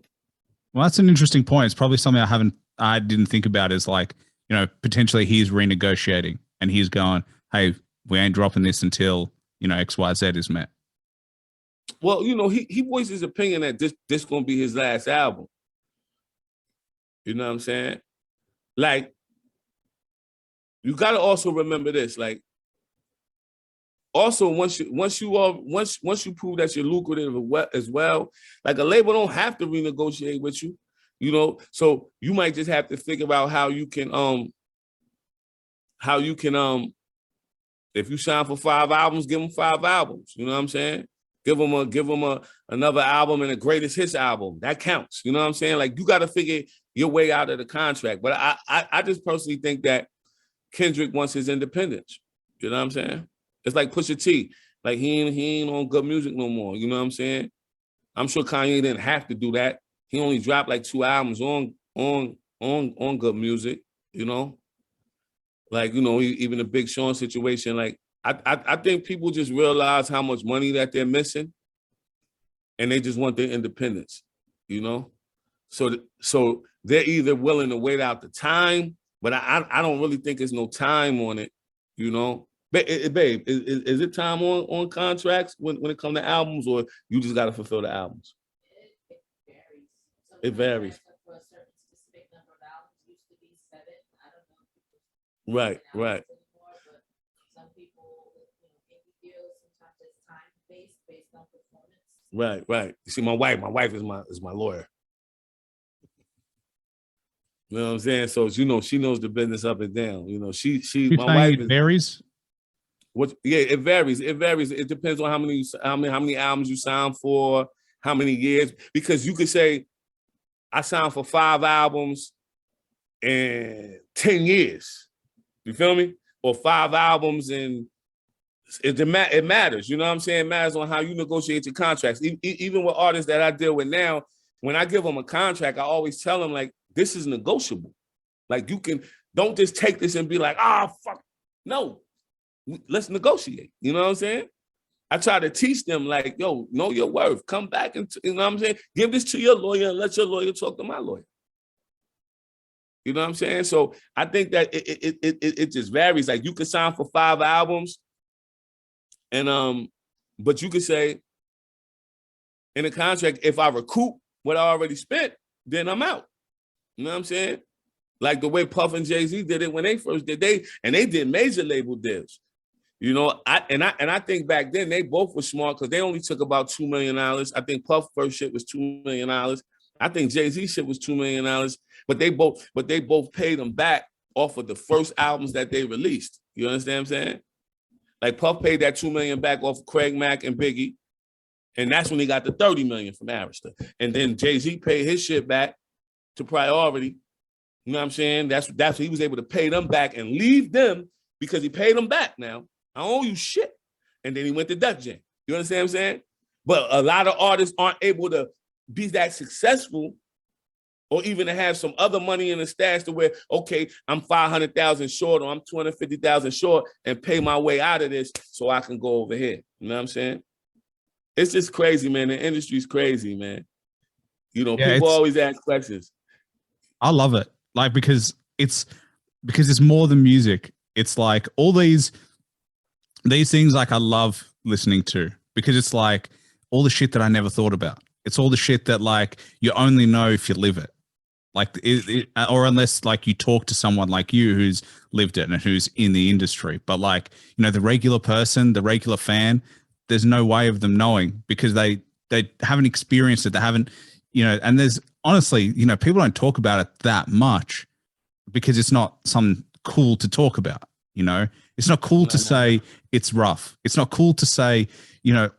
Well, that's an interesting point. It's probably something I didn't think about, is like, you know, potentially he's renegotiating and he's going, hey, we ain't dropping this until, you know, XYZ is met. Well, you know, he voiced his opinion that this gonna be his last album. You know what I'm saying? Like, you gotta also remember this. Like, also once you prove that you're lucrative as well, like, a label don't have to renegotiate with you. You know, so you might just have to figure out how you can if you sign for 5 albums, give them 5 albums. You know what I'm saying? Give them another album and a greatest hits album. That counts. You know what I'm saying? Like, you got to figure your way out of the contract. But I just personally think that Kendrick wants his independence. You know what I'm saying? It's like Pusha T. Like, he ain't on Good Music no more. You know what I'm saying? I'm sure Kanye didn't have to do that. He only dropped like 2 albums on Good Music. You know, like, you know, even the Big Sean situation. Like, I think people just realize how much money that they're missing, and they just want their independence, you know? So they're either willing to wait out the time, but I don't really think there's no time on it, you know? Babe, is it time on contracts when it comes to albums, or you just got to fulfill the albums? It varies. For a certain specific number of albums, used to be 7. I don't know. Right. Some people, you know, sometimes it's time based on performance. Right. You see, my wife is my lawyer. You know what I'm saying? So, you know, she knows the business up and down. You know, my wife varies. Yeah, it varies. It depends on how many albums you sign for, how many years. Because you could say, I signed for 5 albums in 10 years. You feel me? Or 5 albums, and it matters. You know what I'm saying? It matters on how you negotiate your contracts. Even with artists that I deal with now, when I give them a contract, I always tell them, like, this is negotiable. Like, don't just take this and be like, fuck. No, let's negotiate. You know what I'm saying? I try to teach them, like, yo, know your worth. Come back and, you know what I'm saying? Give this to your lawyer and let your lawyer talk to my lawyer. You know what I'm saying? So I think that it just varies. Like, you could sign for 5 albums, and but you could say in a contract, if I recoup what I already spent, then I'm out. You know what I'm saying? Like the way Puff and Jay-Z did it when they first did, they did major label deals. You know, I think back then they both were smart because they only took about $2 million. I think Puff first shit was $2 million. I think Jay-Z shit was $2 million, but they both paid them back off of the first albums that they released. You understand what I'm saying? Like, Puff paid that $2 million back off of Craig Mack and Biggie, and that's when he got the $30 million from Arista. And then Jay-Z paid his shit back to Priority. You know what I'm saying? That's what he was able to pay them back and leave them because he paid them back. Now, I owe you shit. And then he went to Def Jam. You understand what I'm saying? But a lot of artists aren't able to be that successful or even to have some other money in the stash to where, okay, I'm 500,000 short or I'm 250,000 short and pay my way out of this so I can go over here. You know what I'm saying? It's just crazy, man. The industry's crazy, man. You know, Yeah, people always ask questions. I love it. Like, because it's more than music. It's like all these things like I love listening to, because it's like all the shit that I never thought about. It's all the shit that like you only know if you live it. Like, or unless like you talk to someone like you who's lived it and who's in the industry. But like, you know, the regular person, the regular fan, there's no way of them knowing, because they haven't experienced it. They haven't, you know, and there's honestly, you know, people don't talk about it that much because it's not something cool to talk about. You know, it's not cool to say it's rough. It's not cool to say, you know,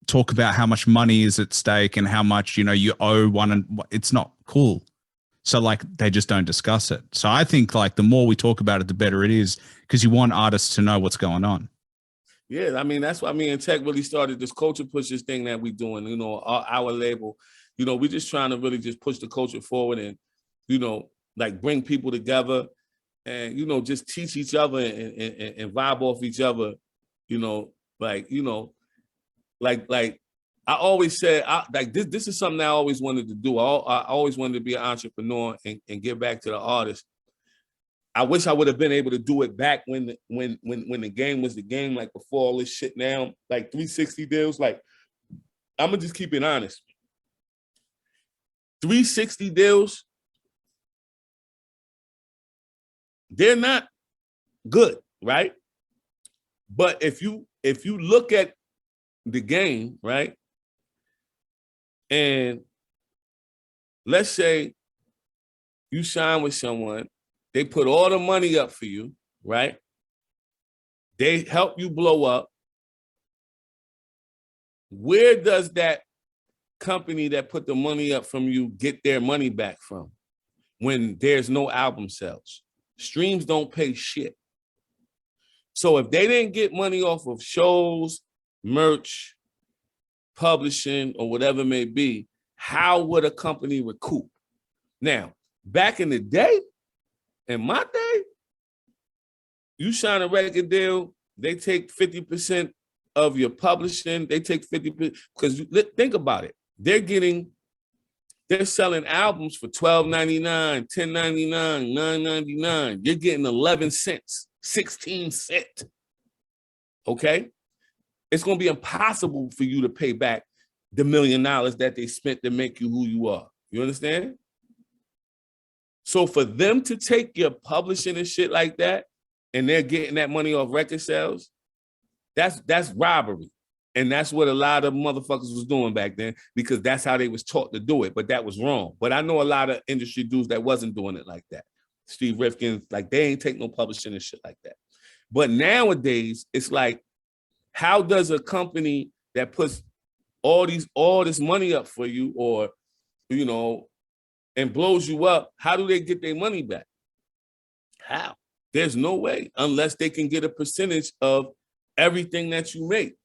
talk about how much money is at stake and how much, you know, you owe one, and it's not cool. So like they just don't discuss it. So I think like the more we talk about it, the better it is, because you want artists to know what's going on. Yeah, I mean, that's why me and Tech really started this culture pushes thing that we're doing, you know, our label. You know, we're just trying to really just push the culture forward and, you know, like bring people together and, you know, just teach each other and vibe off each other, you know, like I always said, like this is something I always wanted to do. I always wanted to be an entrepreneur and give back to the artist. I wish I would have been able to do it back when the game was the game, like before all this shit now, like 360 deals. Like, I'm gonna just keep it honest. 360 deals, they're not good, right? But if you look at the game, right? And let's say you sign with someone, they put all the money up for you, right? They help you blow up. Where does that company that put the money up from you get their money back from when there's no album sales? Streams don't pay shit. So if they didn't get money off of shows, merch, publishing, or whatever it may be, how would a company recoup? Now, back in the day, in my day, you sign a record deal, they take 50% of your publishing, they take 50%, because think about it. They're selling albums for $12.99, $10.99, $9.99. You're getting 11 cents, 16 cents. Okay? It's going to be impossible for you to pay back the $1 million that they spent to make you who you are. You understand? So for them to take your publishing and shit like that, and they're getting that money off record sales, that's robbery. And that's what a lot of motherfuckers was doing back then, because that's how they was taught to do it. But that was wrong. But I know a lot of industry dudes that wasn't doing it like that. Steve Rifkin, like they ain't take no publishing and shit like that. But nowadays, it's like, how does a company that puts all this money up for you, or, you know, and blows you up, how do they get their money back? How? There's no way, unless they can get a percentage of everything that you make.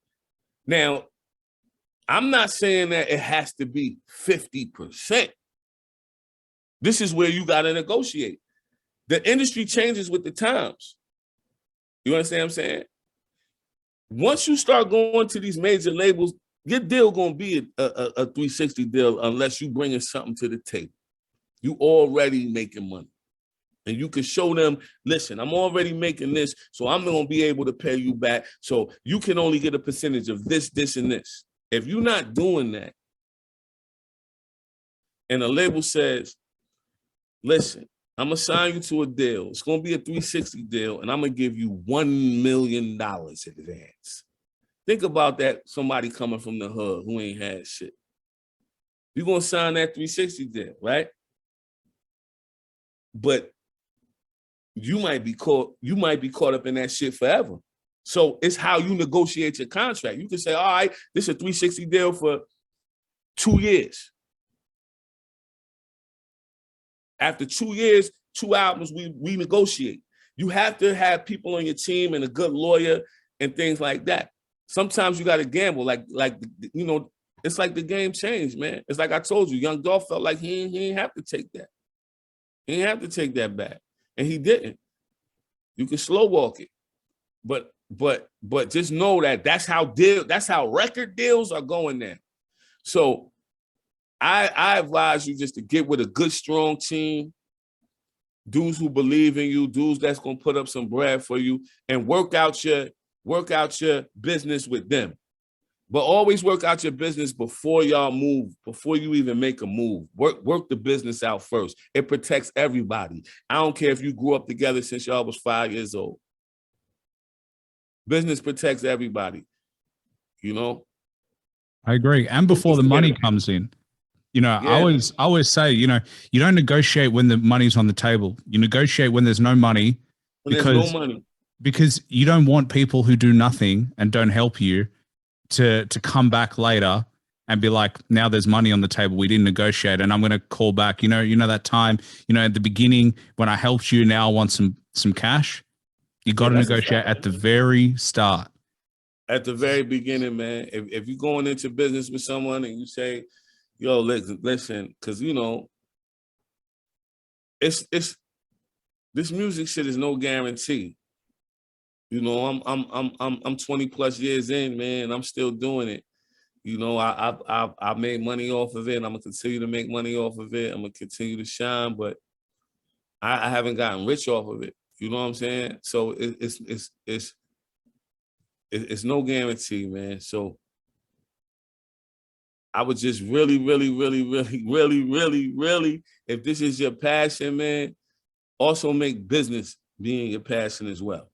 Now, I'm not saying that it has to be 50%. This is where you got to negotiate. The industry changes with the times. You understand what I'm saying? Once you start going to these major labels, your deal going to be a 360 deal unless you bringing something to the table. You already making money. And you can show them, listen, I'm already making this, so I'm going to be able to pay you back. So you can only get a percentage of this, this, and this. If you're not doing that, and a label says, listen, I'm going to sign you to a deal. It's going to be a 360 deal, and I'm going to give you $1 million in advance. Think about that, somebody coming from the hood who ain't had shit. You're going to sign that 360 deal, right? But you might be caught up in that shit forever. So it's how you negotiate your contract. You can say, all right, this is a 360 deal for 2 years. After 2 years, 2 albums, we negotiate. You have to have people on your team and a good lawyer and things like that. Sometimes you got to gamble, like you know, it's like the game changed, man. It's like I told you, Young Dolph felt like he didn't have to take that. He didn't have to take that back. And he didn't. You can slow walk it. But just know that that's how record deals are going now. So I advise you just to get with a good, strong team, dudes who believe in you, dudes that's gonna put up some bread for you, and work out your business with them. But always work out your business before y'all move, before you even make a move. Work the business out first. It protects everybody. I don't care if you grew up together since y'all was 5 years old. Business protects everybody, you know? I agree. And before the money comes in, yeah. I always say, you don't negotiate when the money's on the table. You negotiate when there's no money. Because you don't want people who do nothing and don't help you to come back later and be like, now there's money on the table. We didn't negotiate. And I'm going to call back, that time, at the beginning when I helped you, now I want some cash. You got to negotiate at the very start. At the very beginning, man. If you're going into business with someone and you say, yo, listen, because it's this music shit is no guarantee. I'm 20 plus years in, man. I'm still doing it. I made money off of it. I'm gonna continue to make money off of it. I'm gonna continue to shine, but I haven't gotten rich off of it. You know what I'm saying? So it's no guarantee, man. So I would just really, if this is your passion, man, also make business being your passion as well.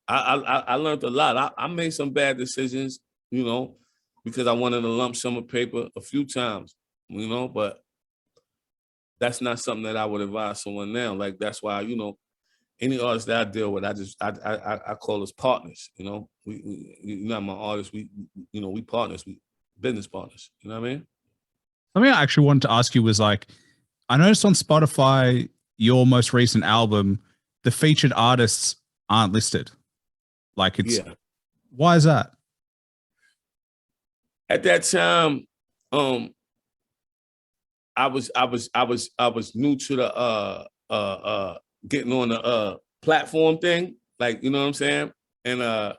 I learned a lot. I made some bad decisions, because I wanted a lump sum of paper a few times, but that's not something that I would advise someone now. Like, that's why, any artist that I deal with, I call us partners. You're not my artist. We partners, we business partners. You know what I mean? Something I actually wanted to ask you was like, I noticed on Spotify, your most recent album, the featured artists aren't listed. Like, why is that? At that time, I was new to the getting on the platform thing, like, you know what I'm saying? And I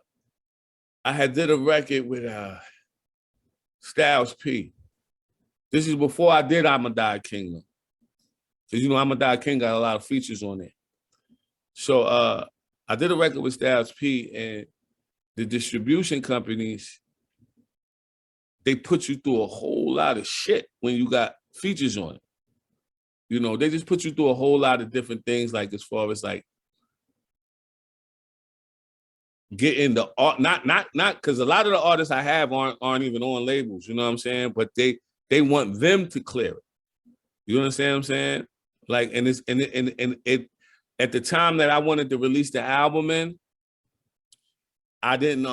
had did a record with Styles P. This is before I did I'ma Die King. Because I'ma Die King got a lot of features on it. So I did a record with Styles P, and the distribution companies, they put you through a whole lot of shit when you got features on it. They just put you through a whole lot of different things, like as far as like getting the art, not because a lot of the artists I have aren't even on labels, you know what I'm saying? But they want them to clear it. You understand what I'm saying? Like, and it at the time that I wanted to release the album in, I didn't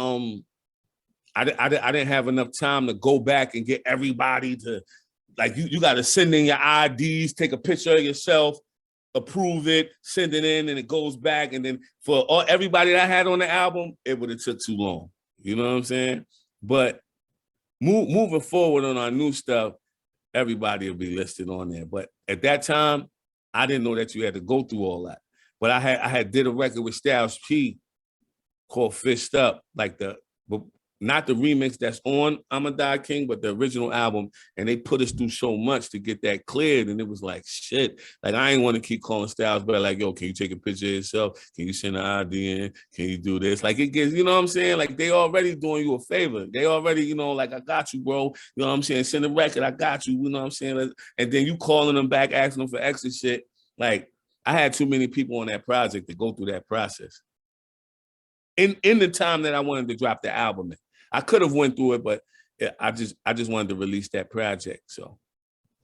have enough time to go back and get everybody to, like, you got to send in your IDs, take a picture of yourself, approve it, send it in, and it goes back. And then for everybody that I had on the album, it would have took too long. You know what I'm saying? But moving forward on our new stuff, everybody will be listed on there. But at that time, I didn't know that you had to go through all that. But I had did a record with Styles P called Fished Up, like not the remix that's on I'ma Die King, but the original album. And they put us through so much to get that cleared. And it was like, shit. Like, I ain't want to keep calling Styles, but like, yo, can you take a picture of yourself? Can you send an ID in? Can you do this? Like, it gets, you know what I'm saying? Like, they already doing you a favor. They already, like, I got you, bro. You know what I'm saying? Send a record, I got you. You know what I'm saying? And then you calling them back, asking them for extra shit. Like, I had too many people on that project to go through that process. In the time that I wanted to drop the album in. I could have went through it, but I just wanted to release that project. So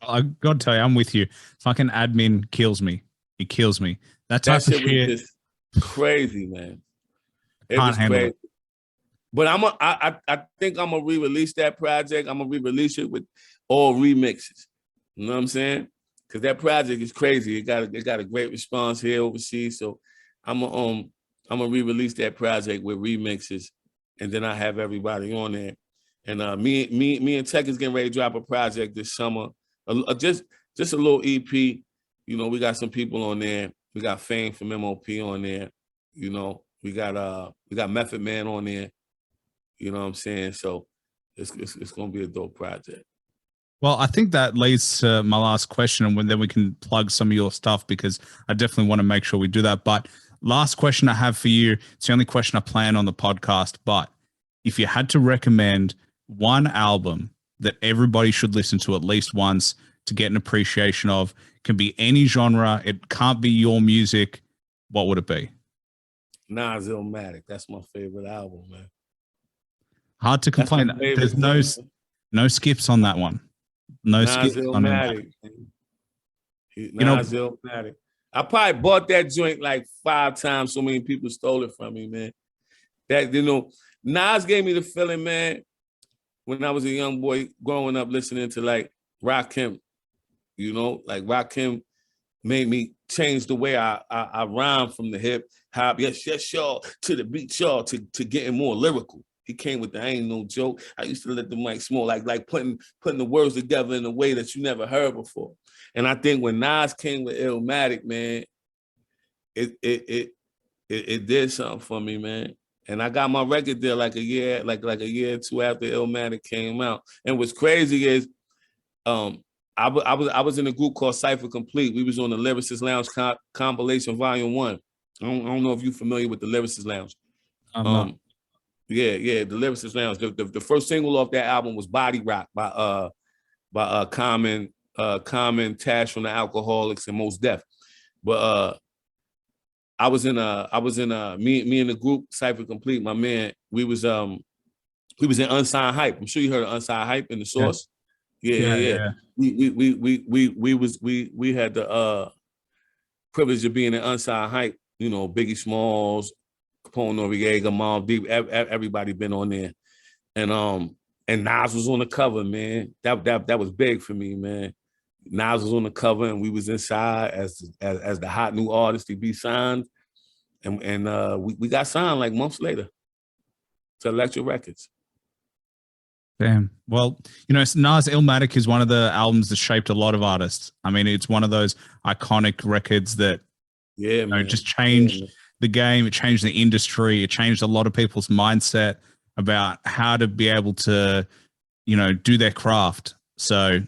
I gotta tell you, I'm with you. Fucking admin kills me. It kills me. That type of shit was just crazy, man. It was handle crazy. it. But I think I'm gonna re-release that project. I'm gonna re-release it with all remixes. You know what I'm saying? Because that project is crazy. It got a great response here overseas. So I'm gonna re-release that project with remixes. And then I have everybody on there. And me and Tech is getting ready to drop a project this summer. Just a little EP. You know, we got some people on there. We got Fame from MOP on there. You know, we got Method Man on there. You know what I'm saying? So it's gonna be a dope project. Well, I think that leads to my last question, and then we can plug some of your stuff because I definitely want to make sure we do that. But last question I have for you, it's the only question I plan on the podcast, but if you had to recommend one album that everybody should listen to at least once to get an appreciation of, can be any genre, it can't be your music, what would it be? Nas Illmatic. That's my favorite album, man. Hard to complain. There's no skips on that one. No skips on Illmatic. Nas Illmatic. I probably bought that joint like 5 times. So many people stole it from me, man. That, you know, Nas gave me the feeling, man, when I was a young boy growing up listening to like Rakim. You know, like Rakim made me change the way I rhyme from the hip hop, yes, y'all, to the beat, y'all, to getting more lyrical. He came with the ain't no joke. I used to let the mic smoke, like putting the words together in a way that you never heard before. And I think when Nas came with Illmatic, man, it did something for me, man. And I got my record deal like a year or two after Illmatic came out. And what's crazy is, I was in a group called Cypher Complete. We was on the Lyricist Lounge compilation Volume 1. I don't know if you're familiar with the Lyricist Lounge. Yeah, the Lyricist Lounge. The first single off that album was Body Rock by Common, Tash from the Alcoholics, and Mos Def. But I was in me and the group Cypher Complete, my man, we was in Unsigned Hype. I'm sure you heard of Unsigned Hype in the Source. Yeah. We had the privilege of being in Unsigned Hype. You know, Biggie Smalls, Capone Noriega, Mobb Deep, everybody been on there, and Nas was on the cover, man. That was big for me, man. Nas was on the cover, and we was inside as the hot new artist to be signed, and we got signed like months later to Electric Records. Damn. Well, you know, Nas Illmatic is one of the albums that shaped a lot of artists. I mean, it's one of those iconic records that, just changed the game. It changed the industry. It changed a lot of people's mindset about how to be able to, you know, do their craft. So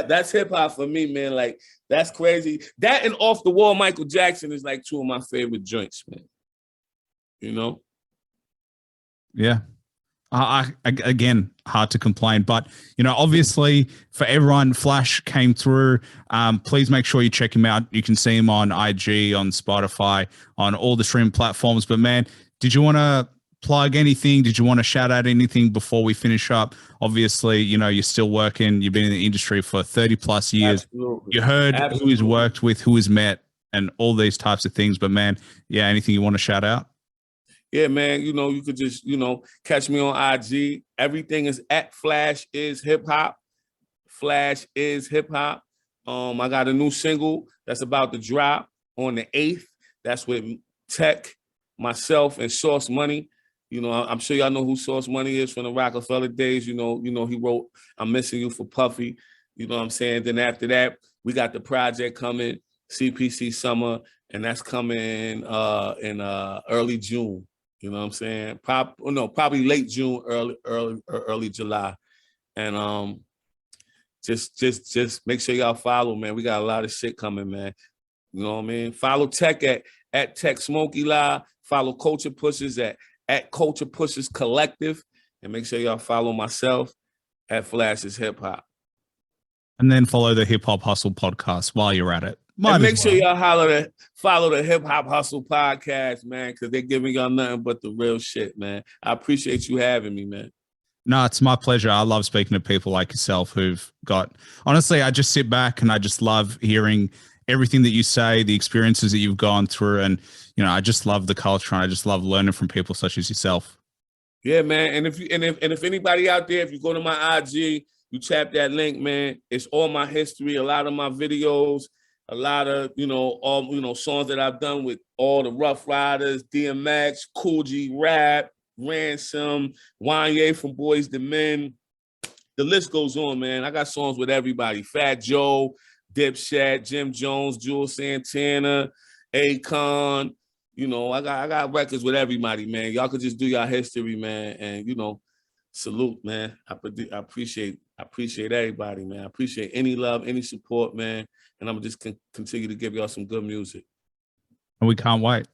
that's hip hop for me, man. Like, that's crazy. That and Off the Wall Michael Jackson is like 2 of my favorite joints, man. You know? Yeah. Again, hard to complain, but you know, obviously for everyone, Flash came through. Please make sure you check him out. You can see him on IG, on Spotify, on all the streaming platforms. But man, did you want to plug anything? Did you want to shout out anything before we finish up? Obviously, you know, you're still working. You've been in the industry for 30 plus years. Absolutely. You heard who he's worked with, who he's met, and all these types of things. But man, yeah, anything you want to shout out? Yeah, man, you know, you could just, you know, catch me on IG. Everything is at Flash is Hip Hop. Flash is Hip Hop. I got a new single that's about to drop on the 8th. That's with Tech, myself, and Source Money. You know, I'm sure y'all know who Source Money is from the Rockefeller days. You know, he wrote I'm Missing You for Puffy. You know what I'm saying? Then after that, we got the project coming, CPC Summer, and that's coming in early June. You know what I'm saying? Probably late June, early July. And just make sure y'all follow, man. We got a lot of shit coming, man. You know what I mean? Follow Tech at Tech Smokey Lie. Follow Culture Pushers at Culture Pushers Collective. And make sure y'all follow myself at Flash's Hip Hop. And then follow the Hip Hop Hustle podcast while you're at it. And make sure y'all follow the Hip Hop Hustle podcast, man, because they're giving y'all nothing but the real shit, man. I appreciate you having me, man. No, it's my pleasure. I love speaking to people like yourself who've got, honestly, I just sit back and I just love hearing everything that you say, the experiences that you've gone through. And, you know, I just love the culture and I just love learning from people such as yourself. Yeah, man. And if anybody out there, if you go to my IG, you tap that link, man, it's all my history, a lot of my videos, a lot of, songs that I've done with all the Rough Riders, DMX, Cool G Rap, Ransom, Wanye from Boyz II Men. The list goes on, man. I got songs with everybody. Fat Joe, Dipset, Jim Jones, Jules Santana, Akon. You know, I got records with everybody, man. Y'all could just do your history, man, and you know, salute, man. I appreciate everybody, man. I appreciate any love, any support, man. And I'm just continue to give y'all some good music. And we can't wait.